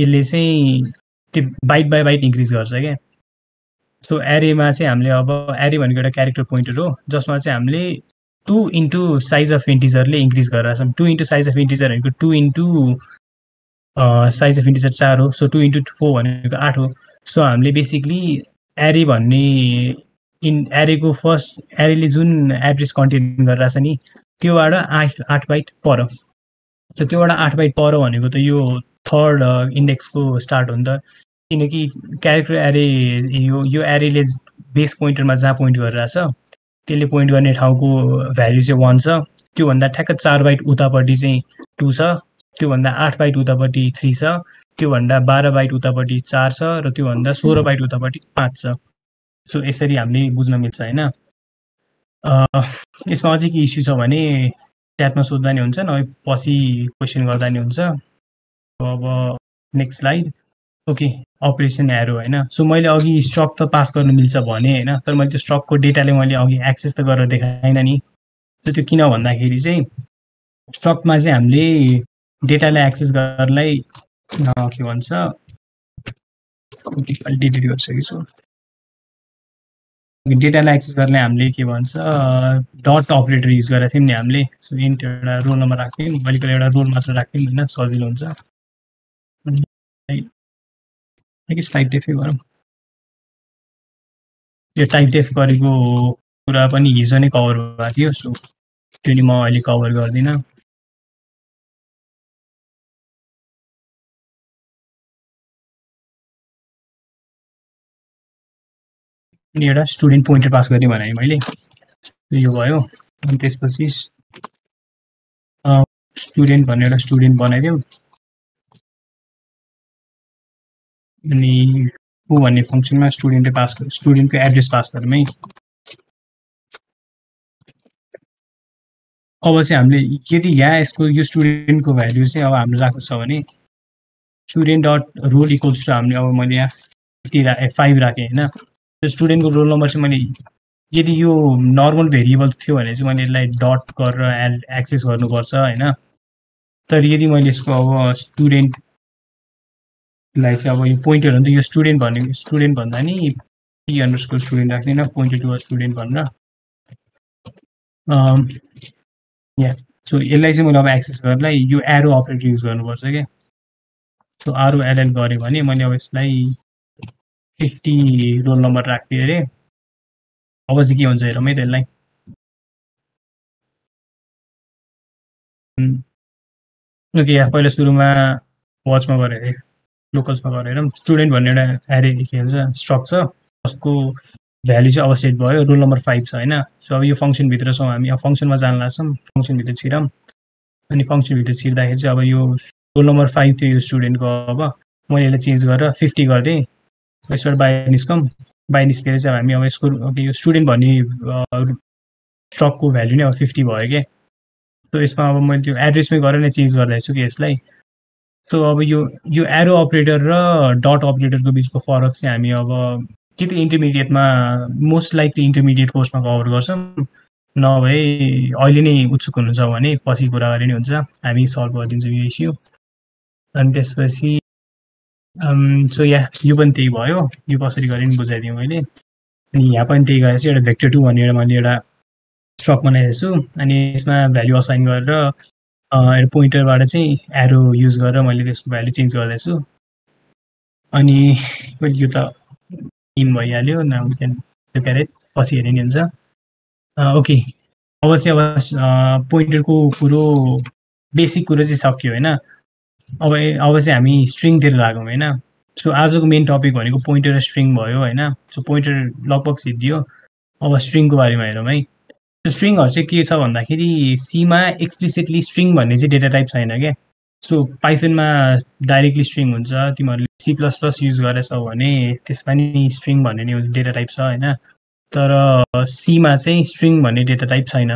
S1: यसले चाहिँ त्यो बाइट बाई बाइट इन्क्रिज गर्छ क्या। सो एरेमा चाहिँ हामीले अब एरे भनेको एउटा क्यारेक्टर पोइन्टर हो जसमा चाहिँ हामीले 2 इन्टु साइज अफ इन्टिजरले इन्क्रिज गरेर छौँ। 2 इन्टु साइज अफ इन्टिजर भनेको 2 इन्टु साइज अफ इन्टिजर 4 हो। सो 2 इन्टु 4 भनेको 8 हो। सो हामीले बेसिकली एरे भन्ने एरेको फर्स्ट एरेले जुन एड्रेस कन्टेन गरेर छ नि त्योबाट 8 बाइट पर। सो त्योबाट 8 बाइट पर भनेको त यो थर्ड इन्डेक्सको स्टार्ट हो नि त, किनकि क्यारेक्टर एरे यो एरेले बेस पोइन्टरमा जहाँ पोइन्ट गरिरहेछ त्यसले पोइन्ट गर्ने ठाउँको भ्याल्यु चाहिँ 1 छ। त्योभन्दा ठ्याक्क 4 बाइट उतापट्टि चाहिँ 2 छ, त्योभन्दा 8 बाइट उतापट्टि 3 छ, त्योभन्दा 12 बाइट उतापट्टि 4 छ र त्योभन्दा 16 बाइट उतापट्टि 5 छ। सो यसरी हामीले बुझ्न मिल्छ होइन। यसमा अझै के इस्यु छ भने च्याटमा सोध्दा नि हुन्छ नभए पछि क्वेसन गर्दा नि हुन्छ। अब next slide. Okay operation arrow होइन। सो मैले अघि स्ट्रक त पास गर्नु मिल्छ भने होइन, तर मैले त्यो स्ट्रकको डेटाले मैले अघि एक्सेस त गरेर देखाएन नि। सो त्यो किन भन्दाखेरि चाहिँ स्ट्रकमा चाहिँ हामीले डेटालाई एक्सेस गर्नलाई के भन्छ डिलिट गरिसकेको छु। डेटालाई एक्सेस गर्ने हामीले के भन्छ डट अपरेटर युज गरेको थियौँ नि हामीले। सो इन्ट एउटा रोल नम्बर राख्थ्यौँ, अलिकति एउटा रोल मात्र राख्थ्यौँ होइन, सजिलो हुन्छ। स्लाइड डेफै गरौँ। यो टाइप डेफ गरेको कुरा पनि हिजो नै कभर भएको थियो, सो त्यो नि म अहिले कभर गर्दिनँ। अनि एउटा स्टुडेन्ट पोइन्टर पास गर्ने भने मैले यो भयो। अनि त्यसपछि स्टुडेन्ट भन्ने एउटा स्टुडेन्ट बनाइदिउँ अनि ऊ भन्ने फङ्सनमा स्टुडेन्टको एड्रेस पास गरौँ है। अब चाहिँ हामीले यदि यहाँ यसको यो स्टुडेन्टको भ्याल्यु चाहिँ अब हामीले राख्नु छ भने student dot roll equals to हामीले अब मैले यहाँ 5 राखेँ होइन। त्यो स्टुडेन्टको रोल नम्बर चाहिँ मैले यदि यो नर्मल भेरिएबल थियो भने चाहिँ मैले यसलाई डट गरेर एक्सेस गर्नुपर्छ होइन। तर यदि मैले यसको अब स्टुडेन्टलाई चाहिँ अब यो पोइन्टर हो नि त, यो स्टुडेन्ट भनेको स्टुडेन्ट भन्दा नि पी अन्डरस्कोर स्टुडेन्ट राख्दैन, पोइन्टर टु स्टुडेन्ट भनेर यहाँ। सो यसलाई चाहिँ मैले अब एक्सेस गर्नलाई यो एरो अपरेटर युज गर्नुपर्छ क्या। सो आरओ एलएल गऱ्यो भने मैले अब यसलाई 50 रोल नम्बर राख्थेँ अरे। अब चाहिँ के हुन्छ हेरौँ है त यसलाई। ओके यहाँ पहिला सुरुमा वाचमा गरेर लोकल्समा गरेर स्टुडेन्ट भन्ने एउटा एरे के भन्छ स्ट्रक छ जसको भ्याल्यु चाहिँ अब सेट भयो, रोल नम्बर 5 छ होइन। सो अब यो फङ्सनभित्र छौँ हामी, अब फङ्सनमा जान लाग्छौँ, फङ्सनभित्र छिरौँ। अनि फङ्सनभित्र छिर्दाखेरि चाहिँ अब यो रोल नम्बर 5 थियो यो स्टुडेन्टको, अब मैले यसलाई चेन्ज गरेर 50 गरिदिएँ। यसबाट बाहिर निस्कौँ, बाहिर निस्केर चाहिँ हामी अब यसको यो स्टुडेन्ट भन्ने स्ट्रकको भ्याल्यु नै अब 50 भयो क्या। सो यसमा अब मैले त्यो एड्रेसमै गरेर नै चेन्ज गर्दैछु कि यसलाई। सो अब यो एरो अपरेटर र डट अपरेटरको बिचको फरक चाहिँ हामी अब कि त इन्टरमिडिएटमा मोस्ट लाइकली इन्टरमिडिएट कोर्समा कभर गर्छौँ, नभए अहिले नै उत्सुक हुनुहुन्छ भने पछि कुरा गरे नि हुन्छ, हामी सल्भ गरिदिन्छौँ यो इस्यु। अनि त्यसपछि सो यो पनि त्यही भयो, यो कसरी गरेँ नि बुझाइदिएँ मैले। अनि यहाँ पनि त्यही गरेर चाहिँ एउटा भेक्टर 2 भनेर मैले एउटा स्ट्रक बनाइदिएको छु। अनि यसमा भ्याल्यु असाइन गरेर एउटा पोइन्टरबाट चाहिँ एरो युज गरेर मैले त्यसको भ्याल्यु चेन्ज गर्दैछु। अनि यो त इन भइहाल्यो, now we can look at it, पछि हेर्ने नि हुन्छ। ओके, अब चाहिँ अब पोइन्टरको कुरो बेसिक कुरो चाहिँ सक्यो होइन। अब चाहिँ हामी स्ट्रिङतिर लागौँ होइन। सो आजको मेन टपिक भनेको पोइन्टर र स्ट्रिङ भयो होइन। सो पोइन्टर लगभग सिद्धियो, अब स्ट्रिङको बारेमा हेरौँ है। सो स्ट्रिङहरू चाहिँ के छ भन्दाखेरि सीमा एक्सप्लिसिटली स्ट्रिङ भन्ने चाहिँ डेटा टाइप छैन क्या। सो पाइथनमा डाइरेक्टली स्ट्रिङ हुन्छ, तिमीहरूले C++ युज गरेछौ भने त्यसमा नि स्ट्रिङ भन्ने नि डेटा टाइप छ होइन। तर सीमा चाहिँ स्ट्रिङ भन्ने डेटा टाइप छैन।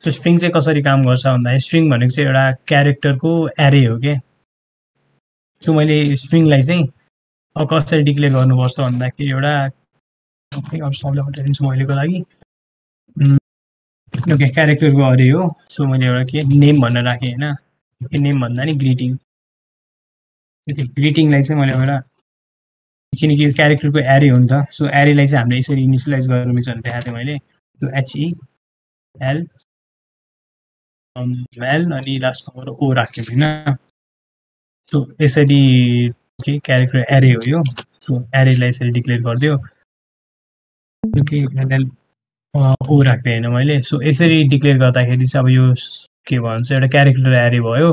S1: सो स्ट्रिङ चाहिँ कसरी काम गर्छ भन्दाखेरि स्ट्रिङ भनेको चाहिँ एउटा क्यारेक्टरको एरे हो क्या। सो मैले स्ट्रिङलाई चाहिँ अब कसरी डिक्लेयर गर्नुपर्छ भन्दाखेरि एउटा शब्द हटाइदिन्छु अहिलेको लागि। ओके, क्यारेक्टरको अरे हो। सो मैले एउटा के नेम भनेर राखेँ होइन। नेम भन्दा नि ग्रिटिङ, ग्रिटिङलाई चाहिँ मैले एउटा, किनकि यो क्यारेक्टरको एरे हो नि त। सो एरेलाई चाहिँ हामीले यसरी इनिसियलाइज गर्नु मिल्छ भने देखाएको थिएँ मैले। त्यो HEL एल अनि लास्टमा ओ राख्यो होइन। सो यसरी के क्यारेक्टर एरे हो यो। सो एरेलाई यसरी डिक्लेयर गरिदियो, ओ राख्दै होइन मैले। सो यसरी डिक्लेयर गर्दाखेरि चाहिँ अब यो के भन्छ एउटा क्यारेक्टर एरे भयो।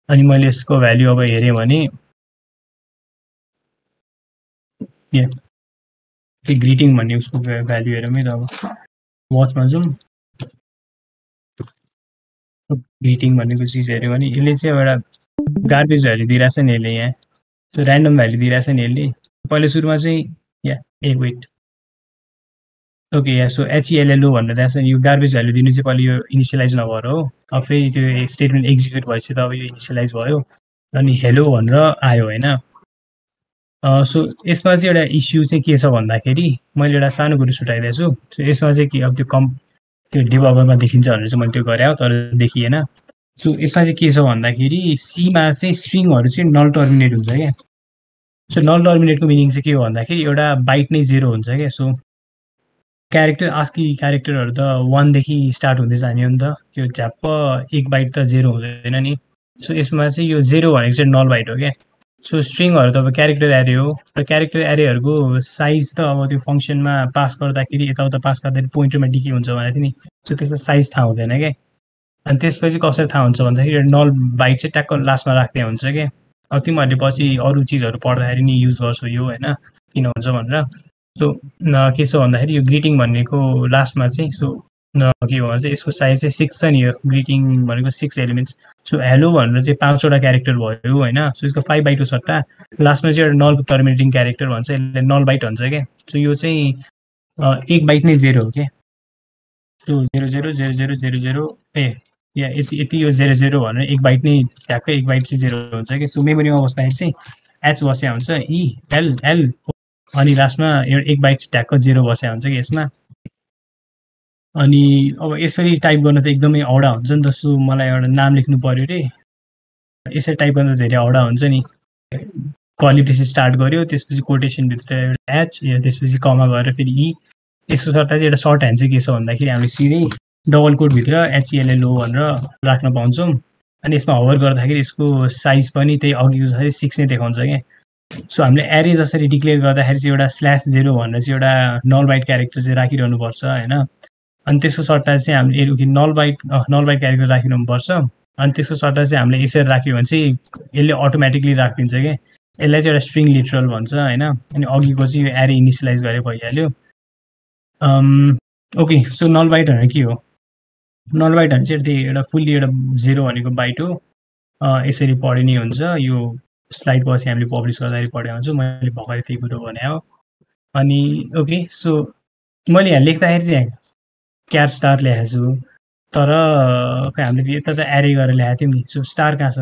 S1: अनि मैले यसको भ्याल्यु अब हेरेँ भने ग्रिटिङ भन्ने उसको भ्याल्यु हेरौँ है त। अब वाचमा जाउँ, ग्रिटिङ भनेको चिज हेऱ्यो भने यसले चाहिँ एउटा गार्बेज भ्याल्यु दिइरहेछ नि यसले यहाँ। सो ऱ्यान्डम भ्याल्यु दिइरहेछ नि यसले। पहिला सुरुमा चाहिँ वेट ओके सो HELLO भनेर दिएको छ नि। यो गार्बेज भ्याल्यु दिनु चाहिँ पहिला यो इनिसियलाइज नभएर हो। अब फेरि त्यो स्टेटमेन्ट एक्जिक्युट भएपछि त अब यो इनिसियलाइज भयो अनि हेलो भनेर आयो होइन। सो यसमा चाहिँ एउटा इस्यु चाहिँ के छ भन्दाखेरि मैले एउटा सानो कुरो छुट्याइदिएको छु। सो यसमा चाहिँ के अब त्यो डिबगरमा देखिन्छ भनेर चाहिँ मैले त्यो गरेँ तर देखिएन। सो यसमा चाहिँ के छ भन्दाखेरि सीमा चाहिँ स्ट्रिङहरू चाहिँ नल टर्मिनेट हुन्छ क्या। सो नल टर्मिनेटको मिनिङ चाहिँ के हो भन्दाखेरि एउटा बाइट नै 0 हुन्छ क्या। सो क्यारेक्टर आस्की क्यारेक्टरहरू त 1 देखि स्टार्ट हुँदै जाने हो नि त, त्यो झ्याप्प 1 बाइट त 0 हुँदैन नि। सो यसमा चाहिँ यो 0 भनेको चाहिँ नल बाइट हो क्या। सो स्ट्रिङहरू त अब क्यारेक्टर एरे हो र क्यारेक्टर एरेहरूको साइज त अब त्यो फङ्सनमा पास गर्दाखेरि यताउता पास गर्दाखेरि पोइन्टरमा डिके हुन्छ भनेको थियो नि। सो त्यसमा साइज थाहा हुँदैन क्या। अनि त्यसपछि कसरी थाहा हुन्छ भन्दाखेरि नल बाइट चाहिँ ट्याक्क लास्टमा राख्दै हुन्छ क्या। अब तिमीहरूले पछि अरू चिजहरू पढ्दाखेरि नि युज गर्छौ यो होइन, किन हुन्छ भनेर। सो के छ भन्दाखेरि यो ग्रिटिङ भन्नेको लास्टमा चाहिँ सो के भन्छ चाहिँ यसको साइज चाहिँ 6 छ नि। यो ग्रिटिङ भनेको 6 एलिमेन्ट्स। सो हेलो भनेर चाहिँ 5वटा क्यारेक्टर भयो होइन। सो यसको 5 बाइटको सट्टा लास्टमा चाहिँ एउटा नलको टर्मिनेटिङ क्यारेक्टर भन्छ, यसले नल बाइट भन्छ क्या। सो यो चाहिँ 1 बाइट नै 0 हो क्या। सो 000000 यति यो 00 भनेर 1 बाइट नै ट्याक्कै 1 बाइट चाहिँ 0 हुन्छ कि। सो मेमोरीमा बस्दाखेरि चाहिँ H बस्या हुन्छ ELL अनि लास्टमा एउटा 1 बाइट ट्याक्क 0 बस्या हुन्छ कि यसमा। अनि अब यसरी टाइप गर्न त एकदमै औडा हुन्छ नि त। सो मलाई एउटा नाम लेख्नु पर्यो रे, यसरी टाइप गर्न धेरै औडा हुन्छ नि। कर्ली स्टार्ट गर्यो, त्यसपछि कोटेसनभित्र एउटा H, त्यसपछि कमा गरेर फेरि E। यसको सट्टा चाहिँ एउटा सर्ट ह्यान्ड चाहिँ के छ भन्दाखेरि हामीले सिधै डबल कोडभित्र HELLO भनेर राख्न पाउँछौँ। अनि यसमा होभर गर्दाखेरि यसको साइज पनि त्यही अघिको जस्तै 6 नै देखाउँछ क्या। सो हामीले एरे जसरी डिक्लेयर गर्दाखेरि चाहिँ एउटा /0 भनेर चाहिँ एउटा नल बाइट क्यारेक्टर चाहिँ राखिरहनुपर्छ होइन। अनि त्यसको सट्टा चाहिँ हामीले नल बाइट क्यारेक्टर राखिरहनुपर्छ। अनि त्यसको सट्टा चाहिँ हामीले यसरी राख्यो भने चाहिँ यसले अटोमेटिकली राखिदिन्छ क्या। यसलाई चाहिँ एउटा स्ट्रिङ लिटरल भन्छ होइन। अनि अघिको चाहिँ यो एरे इनिसियलाइज गरे भइहाल्यो। ओके, सो नल बाइट भनेको के हो? नल बाइट भने चाहिँ त्यही एउटा फुल्ली एउटा 0 भनेको बाइट हो। यसरी पढे नै हुन्छ। यो स्लाइड पछि हामीले पब्लिस गर्दाखेरि पढे हुन्छ, मैले भर्खरै त्यही कुरो भने हो। अनि ओके सो मैले यहाँ लेख्दाखेरि चाहिँ क्यार स्टार लेखेको छु तर खै हामीले यता चाहिँ एरे गरेर ल्याएको थियौँ नि सो स्टार कहाँ छ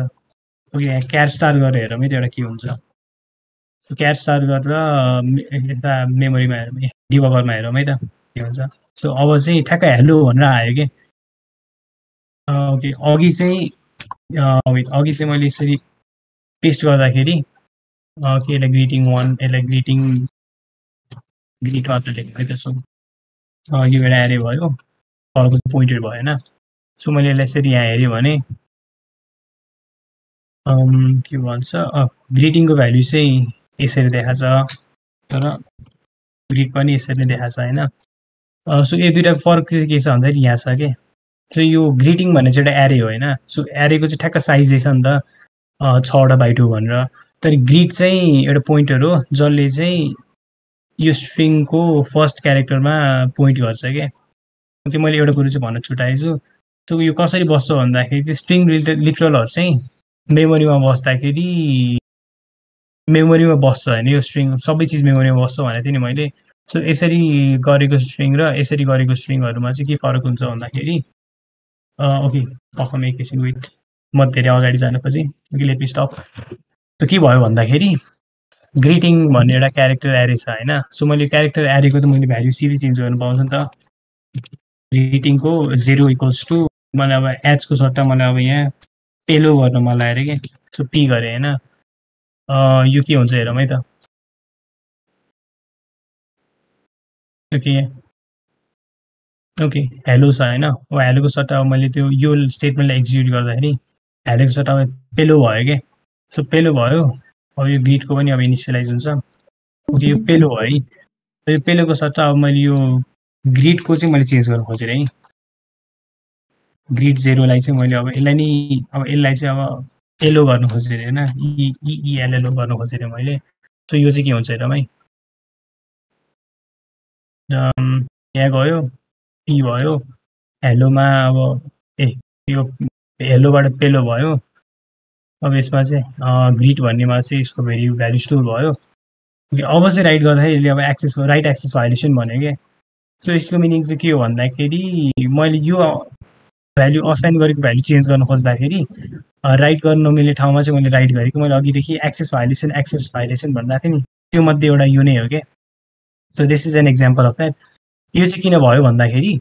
S1: ओके यहाँ क्यार स्टार गरेर हेरौँ है त्यो एउटा के हुन्छ क्यार स्टार गरेर यता मेमोरीमा हेरौँ डिबगरमा हेरौँ है त के हुन्छ सो अब चाहिँ ठ्याक्कै हेलो भनेर आयो कि ओके अघि चाहिँ मैले यसरी पेस्ट गर्दाखेरि के यसलाई ग्रिटिङ 1 यसलाई ग्रिट मात्र लेख्नु है त सो यो एउटा एरे भयो अर्को चाहिँ पोइन्टेड भएन सो मैले यसलाई यसरी यहाँ हेऱ्यो भने के भन्छ ग्रिटिङको भ्याल्यु चाहिँ यसरी देखाएको छ तर ग्रिट पनि यसरी नै देखाएको छ होइन सो यो दुइटाको फरक चाहिँ के छ भन्दाखेरि यहाँ छ कि सो यो ग्रिटिङ भन्ने चाहिँ एउटा एरे हो होइन सो एरेको चाहिँ ठ्याक्क साइजै छ नि त 6 बाइ 2 भनेर तर ग्रिट चाहिँ एउटा पोइन्टर हो जसले चाहिँ यो स्ट्रिङको फर्स्ट क्यारेक्टरमा पोइन्ट गर्छ क्या ओके मैले एउटा कुरो चाहिँ भन्न छुट्याएछु सो यो कसरी बस्छ भन्दाखेरि चाहिँ स्ट्रिङ लिटरलहरू चाहिँ मेमोरीमा बस्दाखेरि मेमोरीमा बस्छ होइन यो स्ट्रिङ सबै चिज मेमोरीमा बस्छ भनेको थिएँ नि मैले सो यसरी गरेको स्ट्रिङ र यसरी गरेको स्ट्रिङहरूमा चाहिँ के फरक हुन्छ भन्दाखेरि ओके पखम एकैछिन वेट म धेरै अगाडि जानु खोजेँ okay let me stop so के भयो भन्दाखेरि ग्रिटिङ भन्ने एउटा क्यारेक्टर एरे छ होइन सो मैले क्यारेक्टर एरेको त मैले भ्याल्यु सिधै चेन्ज गर्नु पाउँछु नि त ग्रिटिङको 0 इक्वल्स टु मलाई अब एचको सट्टा मलाई अब यहाँ पेलो गर्न मन लाग्यो कि सो पी गरेँ होइन यो के हुन्छ हेरौँ है त ओके ओके हेलो छ होइन अब हेलोको सट्टा अब मैले त्यो यो स्टेटमेन्टलाई एक्जिक्युट गर्दाखेरि हेलोको सट्टा अब पेलो भयो कि सो पेलो भयो अब यो ग्रिटको पनि अब इनिसियलाइज हुन्छ ओके यो पेलो भयो है यो पेलोको सट्टा अब मैले यो ग्रिटको चाहिँ मैले चेन्ज गर्न खोजेँ है ग्रिड 0लाई चाहिँ मैले अब यसलाई चाहिँ अब एलो गर्न खोजेँ होइन इएलएलओ गर्न खोजेँ मैले सो यो चाहिँ के हुन्छ हेरौँ है यहाँ गयो पी भयो हेलोमा अब यो हेलोबाट पेलो भयो अब यसमा चाहिँ ग्रिड भन्नेमा चाहिँ यसको भ्याल्यु स्टोर भयो अब चाहिँ राइट गर्दाखेरि यसले अब राइट एक्सेस भाइलेसन भन्यो क्या सो यसको मिनिङ चाहिँ के हो भन्दाखेरि मैले यो भ्याल्यु असाइन गरेको भ्याल्यु चेन्ज गर्न खोज्दाखेरि राइट गर्न नमिल्ने ठाउँमा चाहिँ मैले राइट गरेको मैले अघिदेखि एक्सेस भाइलेसन भनिरहेको थिएँ नि त्यो मध्ये एउटा यो नै हो क्या so this is an example of that यो चाहिँ किन भयो भन्दाखेरि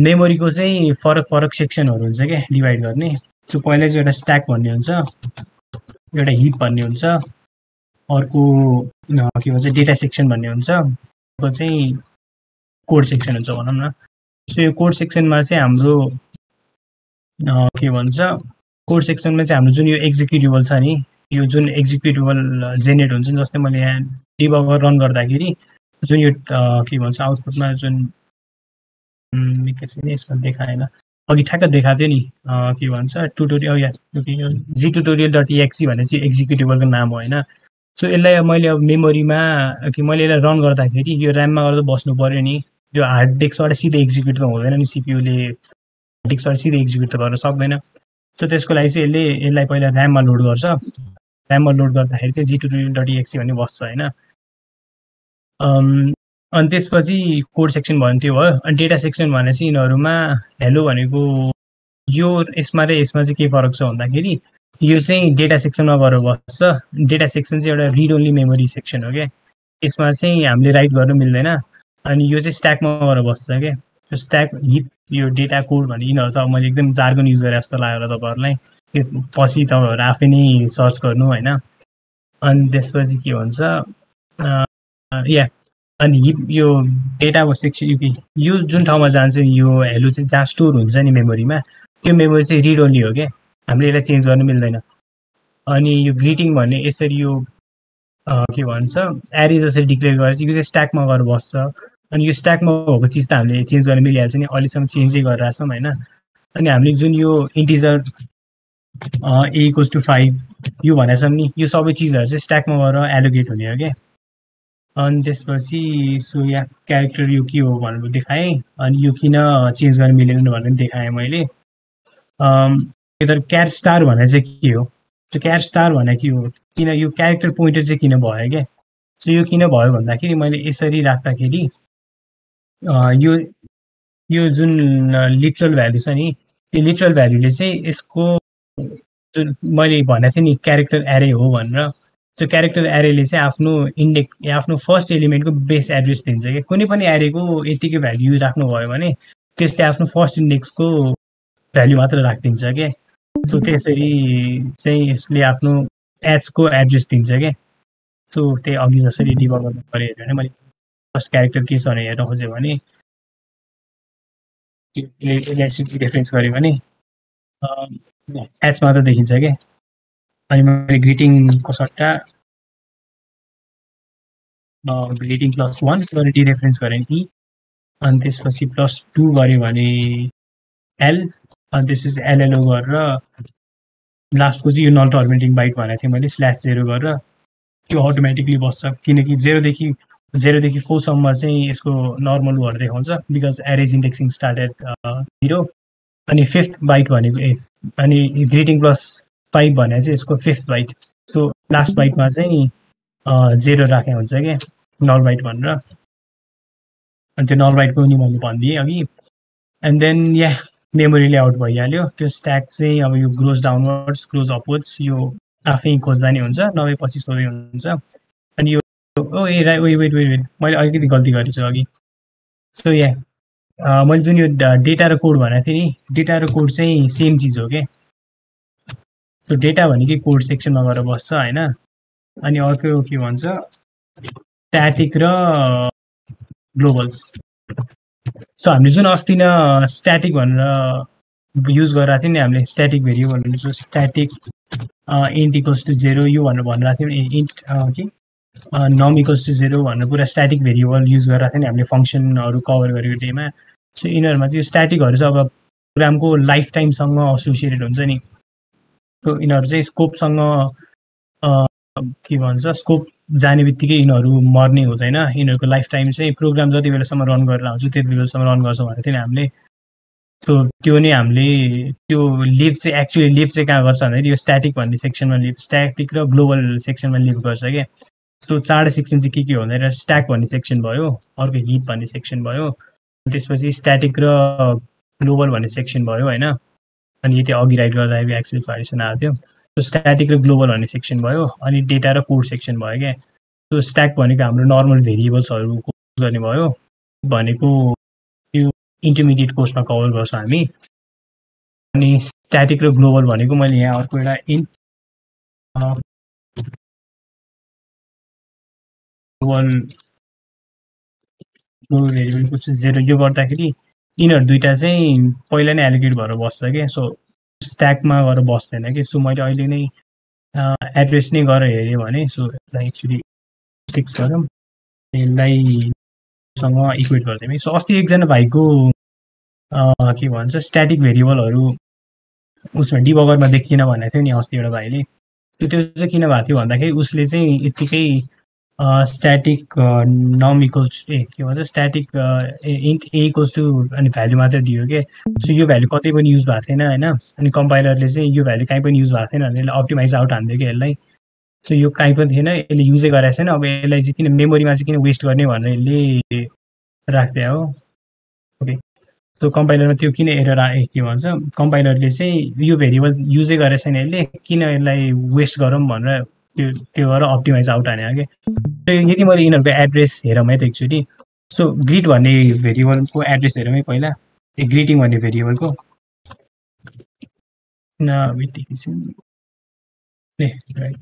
S1: मेमोरीको चाहिँ फरक सेक्सनहरू हुन्छ क्या डिभाइड गर्ने सो पहिला चाहिँ एउटा स्ट्याक भन्ने हुन्छ एउटा हिप भन्ने हुन्छ अर्को के भन्छ डेटा सेक्सन भन्ने हुन्छ अर्को चाहिँ कोड सेक्सन हुन्छ भनौँ न सो यो कोड सेक्सनमा चाहिँ हाम्रो के भन्छ कोड सेक्सनमा चाहिँ हाम्रो जुन यो एक्जिक्युटेबल छ नि यो जुन एक्जिक्युटेबल जेनेरेट हुन्छ नि जस्तै मैले यहाँ डिबगर रन गर्दाखेरि जुन यो के भन्छ आउटपुटमा जुन एकैछिन यसमा देखाएन अघि ठ्याक्क देखाएको थियो नि के भन्छ ट्युटोरियल जी tutorial.exe भन्ने चाहिँ एक्जिक्युटेबलको नाम हो होइन सो यसलाई मैले अब मेमोरीमा कि मैले यसलाई रन गर्दाखेरि यो ऱ्याममा गर्दा बस्नु पऱ्यो नि यो हार्ड डिस्कबाट सिधै एक्जिक्युट त हुँदैन नि सिपियुले हार्ड डिस्कबाट सिधै एक्जिक्युट त गर्न सक्दैन सो त्यसको लागि चाहिँ यसलाई पहिला ऱ्याममा लोड गर्छ ऱ्याममा लोड गर्दाखेरि चाहिँ जी tutorial.exe भन्ने बस्छ होइन अनि त्यसपछि कोड सेक्सन भन्थ्यो भयो अनि डेटा सेक्सन भने चाहिँ यिनीहरूमा हेलो भनेको यो यसमा र यसमा चाहिँ के फरक छ भन्दाखेरि यो चाहिँ डेटा सेक्सनमा गएर बस्छ डेटा सेक्सन चाहिँ एउटा रिड ओन्ली मेमोरी सेक्सन हो क्या यसमा चाहिँ हामीले राइट गर्नु मिल्दैन अनि यो चाहिँ स्ट्याकमा गएर बस्छ क्या यो स्ट्याक हिप यो डेटा कोड भन्ने यिनीहरू त अब मैले एकदम जार्गन युज गरेँ जस्तो लाग्यो तपाईँहरूलाई पछि तपाईँहरू आफै नै सर्च गर्नु होइन अनि त्यसपछि के भन्छ अनि यो डेटाको सेक्सन यो जुन ठाउँमा जान्छ यो हेलो चाहिँ जहाँ स्टोर हुन्छ नि मेमोरीमा त्यो मेमोरी चाहिँ रिड ओन्ली हो क्या हामीले यसलाई चेन्ज गर्नु मिल्दैन अनि यो ग्रिटिङ भन्ने यसरी यो के भन्छ एरे जसरी डिक्लेयर गरेर चाहिँ यो चाहिँ स्ट्याकमा गएर बस्छ अनि यो स्ट्याकमा भएको चिज त हामीले चेन्ज गर्न मिलिहाल्छ नि अहिलेसम्म चेन्जै गरिरहेको छौँ होइन अनि हामीले जुन यो इन्टिजर a=5 यो भनेको छौँ नि यो सबै चिजहरू चाहिँ स्ट्याकमा गएर एलोकेट हुने हो क्या अनि त्यसपछि सो यहाँ क्यारेक्टर यो के हो भनेर देखाएँ अनि यो किन चेन्ज गर्न मिलेन भनेर देखाएँ मैले तर क्यार स्टार भने चाहिँ के हो त्यो क्यार स्टार भने के हो किन यो क्यारेक्टर पोइन्टर चाहिँ किन भयो क्या सो यो किन भयो भन्दाखेरि मैले यसरी राख्दाखेरि यो यो जुन लिटरल भ्यालु छ नि त्यो लिटरल भ्यालुले चाहिँ यसको जुन मैले भनेको थिएँ नि क्यारेक्टर एरे हो भनेर सो क्यारेक्टर एरेले चाहिँ आफ्नो इन्डेक्स या आफ्नो फर्स्ट एलिमेन्टको बेस एड्रेस दिन्छ कि कुनै पनि एरेको यतिकै भ्याल्यु राख्नुभयो भने त्यसले आफ्नो फर्स्ट इन्डेक्सको भ्याल्यु मात्र राखिदिन्छ क्या सो त्यसरी चाहिँ यसले आफ्नो एचको एड्रेस दिन्छ क्या सो त्यही अघि जसरी डिबग गर्नु पऱ्यो भने मैले फर्स्ट क्यारेक्टर के छ भने हेर्न खोज्यो भने रेफरेन्स गऱ्यो भने एच मात्र देखिन्छ क्या अनि मैले ग्रिटिङको सट्टा ग्रिटिङ +1 गरेर डिरेफरेन्स गरेँ कि अनि त्यसपछि +2 गऱ्यो भने एल अनि त्यसपछि एलएलओ गरेर लास्टको चाहिँ यो नन टर्मिनेटिङ बाइट भनेको थिएँ मैले /0 गरेर त्यो अटोमेटिकली बस्छ किनकि 0देखि 4 सम्म चाहिँ यसको नर्मल भएर देखाउँछ because arrays indexing start at 0 अनि 5th बाइट भनेको अनि ग्रिटिङ +5 भने चाहिँ यसको 5th बाइट सो लास्ट बाइटमा चाहिँ 0 राखे हुन्छ क्या नल बाइट भनेर अनि त्यो नल बाइटको नि मैले भनिदिएँ अघि and then yeah memory layout भइहाल्यो त्यो स्ट्याक चाहिँ अब यो ग्रोज डाउनवर्ड्स ग्रोज अपवर्ड्स यो आफै खोज्दा नि हुन्छ नभए पछि सोधै हुन्छ अनि यो वेट मैले अलिकति गल्ती गरेछु अघि सो या मैले जुन यो डेटा र कोड भनेको थिएँ नि डेटा र कोड चाहिँ सेम चिज हो क्या सो डेटा भनेकै कोड सेक्सनमा गएर बस्छ होइन अनि अर्को के भन्छ स्ट्याटिक र ग्लोबल्स सो हामीले जुन अस्ति न स्ट्याटिक भनेर युज गरिरहेको थियौँ नि हामीले स्ट्याटिक भेरिएबल भनेर जो स्ट्याटिक इन्ट इक्वल्स टु 0 यो भनेर भनिरहेको थियौँ इन्ट के नम इक्वल्स टु 0 भनेर पुरा स्ट्याटिक भेरिएबल युज गरिरहेको थियो नि हामीले फङ्सनहरू कभर गरेको डेमा सो यिनीहरूमा चाहिँ स्ट्याटिकहरू चाहिँ अब प्रोग्रामको लाइफ टाइमसँग एसोसिएटेड हुन्छ नि सो यिनीहरू चाहिँ स्कोपसँग के भन्छ स्कोप जाने बित्तिकै यिनीहरू मर्ने हुँदैन यिनीहरूको लाइफ टाइम चाहिँ प्रोग्राम जति बेलासम्म रन गरेर आउँछ त्यति बेलासम्म रन गर्छौँ भनेको थियो नि हामीले सो त्यो नै हामीले त्यो लिभ चाहिँ एक्चुअली लिभ चाहिँ कहाँ गर्छ भन्दाखेरि यो स्ट्याटिक भन्ने सेक्सनमा लिभ स्ट्याटिक र ग्लोबल सेक्सनमा लिभ गर्छ क्या सो चारवटा सेक्सन चाहिँ के हो भन्दाखेरि स्ट्याक भन्ने सेक्सन भयो अर्को हिप भन्ने सेक्सन भयो त्यसपछि स्ट्याटिक र ग्लोबल भन्ने सेक्सन भयो होइन अनि त्यो अघि राइट गर्दाखेरि एक्सेल फाइलेसन आएको थियो सो स्ट्याटिक र ग्लोबल भन्ने सेक्सन भयो अनि डेटा र कोड सेक्सन भयो क्या सो स्ट्याक भनेको हाम्रो नर्मल भेरिएबल्सहरू युज गर्ने भयो भनेको त्यो इन्टरमिडिएट कोर्समा कभर गर्छौँ हामी अनि स्ट्याटिक र ग्लोबल भनेको मैले यहाँ अर्को एउटा ग्लोबल भेरिएबलको चाहिँ 0 यो गर्दाखेरि यिनीहरू दुइटा चाहिँ पहिला नै एलोकेट भएर बस्छ क्या सो स्ट्याकमा गएर बस्दैन कि सो मैले अहिले नै एड्रेस नै गरेर हेरेँ भने सो यसलाई एक्चुली फिक्स गरौँ यसलाई सँग इक्वेट गरिदिउँ सो अस्ति एकजना भाइको के भन्छ स्ट्याटिक भेरिएबलहरू उसमा डिबगरमा देखिएन भनेको थियो नि अस्ति एउटा भाइले त्यो चाहिँ किन भएको थियो भन्दाखेरि उसले चाहिँ यत्तिकै स्ट्याटिक नम इक्वल्स के भन्छ static int A equals to अनि भ्याल्यु मात्रै दियो क्या सो यो भ्याल्यु कतै पनि युज भएको थिएन होइन अनि कम्पाइलरले चाहिँ यो भ्याल्यु कहीँ पनि युज भएको थिएन भने यसले अप्टिमाइज आउट हान्थ्यो कि यसलाई सो यो कहीँ पनि थिएन यसले युजै गरेको छैन अब यसलाई चाहिँ किन मेमोरीमा चाहिँ किन वेस्ट गर्ने भनेर यसले राख्दै हो ओके सो कम्पाइलरमा त्यो किन एरर के भन्छ कम्पाइलरले चाहिँ यो भेरिएबल युजै गरेको छैन यसले किन यसलाई वेस्ट गरौँ भनेर त्यो गरेर अप्टिमाइज आउट हाने क्या यदि मैले यिनीहरूको एड्रेस हेरौँ है त एक्चुली सो ग्रिट भन्ने भेरिएबलको एड्रेस हेरौँ है पहिला ग्रिटिङ भन्ने भेरिएबलको राइट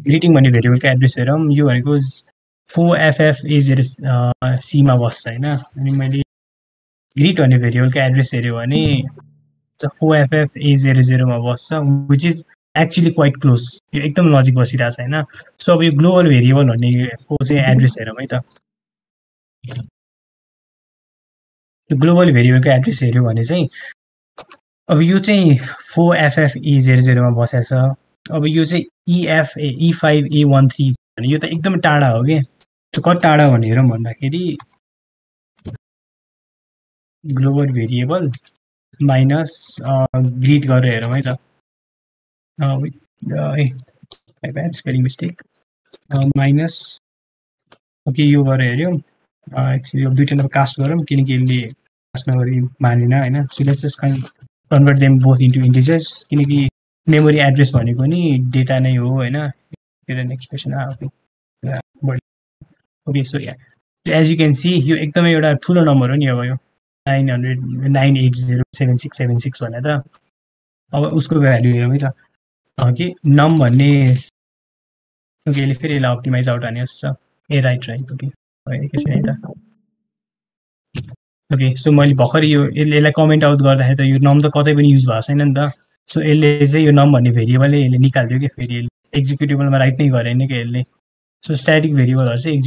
S1: ग्रिटिङ भन्ने भेरिएबलको एड्रेस हेरौँ यो भनेको 4FFA0C मा बस्छ होइन अनि मैले ग्रिट भन्ने भेरिएबलको एड्रेस हेऱ्यो भने 4FFA00 मा बस्छ which is actually quite close यो एकदम नजिक बसिरहेको छ होइन सो अब यो ग्लोबल भेरिएबल भन्नेको चाहिँ एड्रेस हेरौँ है त ग्लोबल भेरिएबलको एड्रेस हेऱ्यो भने चाहिँ अब यो चाहिँ 4FFA00 मा बसेको छ अब यो चाहिँ E5A13 भने यो त एकदम टाढा हो कि कति टाढा भने हेरौँ भन्दाखेरि ग्लोबल भेरिएबल माइनस ग्रिट गरेर हेरौँ है त my bad spelling mistake minus okay यो गरेर हेऱ्यौँ एक्चुली यो दुईवटा कास्ट गरौँ किनकि यसले कास्ट नगरी मानेन होइन so let's just convert them both into integers किनकि मेमोरी एड्रेस भनेको नि डेटा नै हो होइन expression okay so yeah as you can see यो एकदमै एउटा ठुलो नम्बर हो नि अब यो 9807676 भनेर अब उसको भ्याल्यु हेरौँ है त कि नम भन्ने ओके यसले फेरि यसलाई अप्टिमाइज आउट हाने जस्तो छ ए राइट ओके एकैछिन है त ओके सो मैले भर्खर यो यसलाई कमेन्ट आउट गर्दाखेरि त यो नम त कतै पनि युज भएको छैन नि त सो यसले चाहिँ यो नम भन्ने भेरिएबलले यसले निकालिदियो कि फेरि एक्जिक्युटेबलमा राइट नै गरेन कि यसले सो स्ट्याटिक भेरिएबलहरू चाहिँ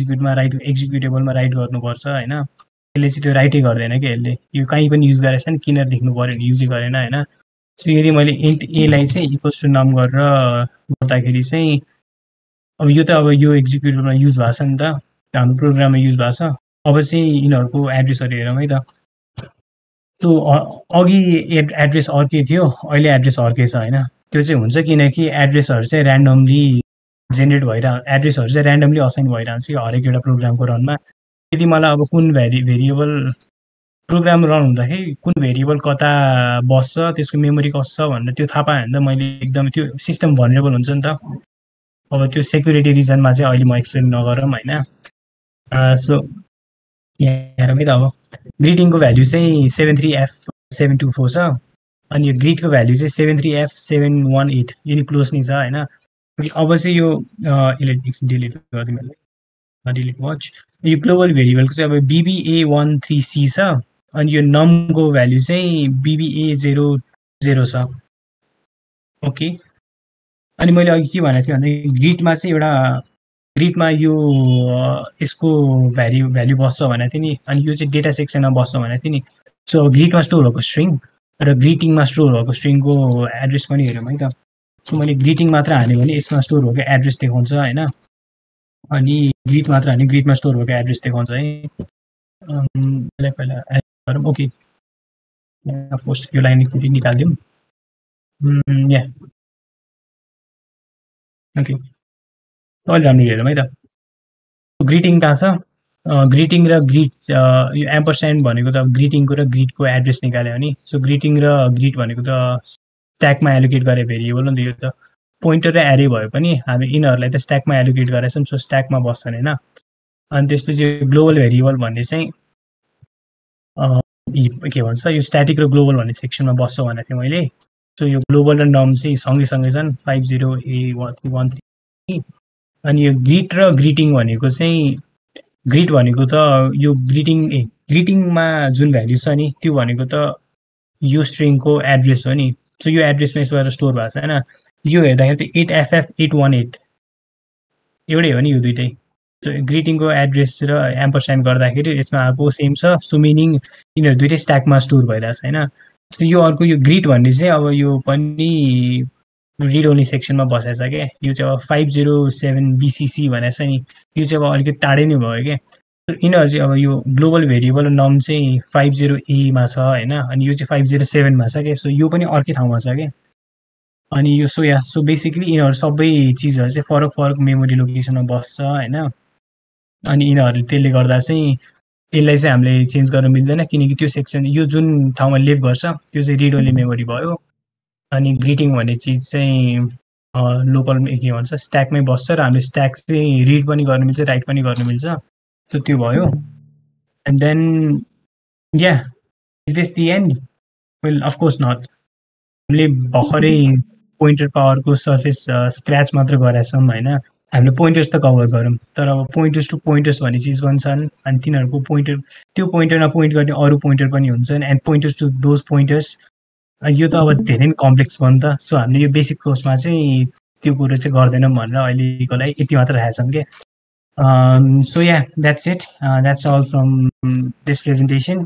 S1: एक्जिक्युटेबलमा राइट गर्नुपर्छ होइन यसले चाहिँ त्यो राइटै गर्दैन कि यसले यो कहीँ पनि युज गरेछ नि किन लेख्नु पऱ्यो भने युजै गरेन होइन सो यदि मैले इन्ट एलाई चाहिँ इक्वल्स टु नम गरेर गर्दाखेरि चाहिँ अब यो त अब यो एक्जिक्युटेबलमा युज भएको छ नि त हाम्रो प्रोग्राममा युज भएको छ अब चाहिँ यिनीहरूको एड्रेसहरू हेरौँ है त सो अघि एड्रेस अर्कै थियो अहिले एड्रेस अर्कै छ होइन त्यो चाहिँ हुन्छ किनकि एड्रेसहरू चाहिँ ऱ्यान्डमली जेनेरेट एड्रेसहरू चाहिँ ऱ्यान्डमली असाइन भइरहन्छ कि हरेक एउटा प्रोग्रामको रनमा यदि मलाई अब कुन भेरिएबल प्रोग्राम रन हुँदाखेरि कुन भेरिएबल कता बस्छ त्यसको मेमोरी कस्तो छ भनेर त्यो थाहा पाएँ भने त मैले एकदम त्यो सिस्टम भनरेबल हुन्छ नि त अब त्यो सेक्युरिटी रिजनमा चाहिँ अहिले म एक्सप्लेन नगरौँ होइन सो यहाँ हेरौँ है त अब ग्रिटिङको भ्याल्यु चाहिँ 73F724 छ अनि यो ग्रिडको भ्याल्यु चाहिँ 73F718 यो नि क्लोज नै छ होइन अब चाहिँ यो यसले डिलिट गरिदिउँ डिलिट वाच यो ग्लोबल भेरिएबलको चाहिँ अब BBA13C छ अनि यो नमको भ्याल्यु चाहिँ BBA00 छ ओके अनि मैले अघि के भनेको थिएँ भने ग्रिडमा चाहिँ एउटा ग्रिडमा यो यसको भ्याल्यु बस्छ भनेको थिएँ नि अनि यो चाहिँ डेटा सेक्सनमा बस्छ भनेको थिएँ नि सो ग्रिडमा स्टोर भएको स्ट्रिङ र ग्रिटिङमा स्टोर भएको स्ट्रिङको एड्रेस पनि हेरौँ है त सो मैले ग्रिटिङ मात्र हाल्यो भने यसमा स्टोर भएको एड्रेस देखाउँछ होइन अनि ग्रिड मात्र हाल्यो ग्रिडमा स्टोर भएको एड्रेस देखाउँछ है यसलाई पहिला एड गरौँ ओके अफकोर्स यो लाइन एकचोटि निकालिदिउँ या ओके अलि राम्रो हेरौँ है त ग्रिटिङ कहाँ छ ग्रिटिङ र ग्रिड यो एम्परसाइन्ड भनेको त ग्रिटिङको र ग्रिडको एड्रेस निकाल्यो भने सो ग्रिटिङ र ग्रिड भनेको त स्ट्याकमा एलोकेट गरे भेरिएबल हो नि त यो त पोइन्टर र एरे भए पनि हामी यिनीहरूलाई त स्ट्याकमा एलोकेट गरेछौँ सो स्ट्याकमा बस्छन् होइन अनि त्यसपछि ग्लोबल भेरिएबल भन्ने चाहिँ के भन्छ यो स्ट्याटिक र ग्लोबल भन्ने सेक्सनमा बस्छ भनेको थिएँ मैले सो यो ग्लोबल र नम चाहिँ सँगै छन् 50A13 अनि यो ग्रिड र ग्रिटिङ भनेको चाहिँ ग्रिड भनेको त यो ग्रिटिङमा जुन भ्याल्यु छ नि त्यो भनेको त यो स्ट्रिङको एड्रेस हो नि सो यो एड्रेसमा यसबाट स्टोर भएको छ होइन यो हेर्दाखेरि त 8FF818 एउटै हो नि यो दुइटै सो ग्रिटिङको एड्रेस र एम्परसाइन्ड गर्दाखेरि यसमा आएको सेम छ सो मिनिङ यिनीहरू दुइटै स्ट्याकमा स्टोर भइरहेछ होइन सो यो अर्को यो ग्रिड भन्ने चाहिँ अब यो पनि रिड ओन्ली सेक्सनमा बसेछ क्या यो चाहिँ अब 507BCC भनेको छ नि यो चाहिँ अब अलिकति टाढै नै भयो क्या यिनीहरू चाहिँ अब यो ग्लोबल भेरिएबल नम चाहिँ 50A मा छ होइन अनि यो चाहिँ 507 मा छ क्या सो यो पनि अर्कै ठाउँमा छ क्या अनि यो सो बेसिकली यिनीहरू सबै चिजहरू चाहिँ फरक मेमोरी लोकेसनमा बस्छ होइन अनि यिनीहरू त्यसले गर्दा चाहिँ यसलाई चाहिँ हामीले चेन्ज गर्न मिल्दैन किनकि त्यो सेक्सन यो जुन ठाउँमा लिभ गर्छ त्यो चाहिँ रिड ओन्ली मेमोरी भयो अनि ग्रिटिङ भन्ने चिज चाहिँ लोकल के भन्छ स्ट्याकमै बस्छ र हामीले स्ट्याक चाहिँ रिड पनि गर्न मिल्छ राइट पनि गर्न मिल्छ सो त्यो भयो and then yeah is this the end well of course not हामीले भर्खरै पोइन्टर पावरको सर्फेस स्क्रैच मात्र गरेछौँ होइन हामीले पोइन्टर्स त कभर गरौँ तर अब पोइन्टर्स टु पोइन्टर्स भन्ने चिज पनि छन् अनि तिनीहरूको त्यो पोइन्टरमा पोइन्ट गर्ने अरू पोइन्टर पनि हुन्छन् एन्ड पोइन्टर्स टु दोज पोइन्टर्स यो त अब धेरै नै कम्प्लेक्स भयो नि त सो हामीले यो बेसिक कोर्समा चाहिँ त्यो कुरो चाहिँ गर्दैनौँ भनेर अहिलेको लागि यति मात्र राखेको छौँ क्या so yeah that's it that's all from this presentation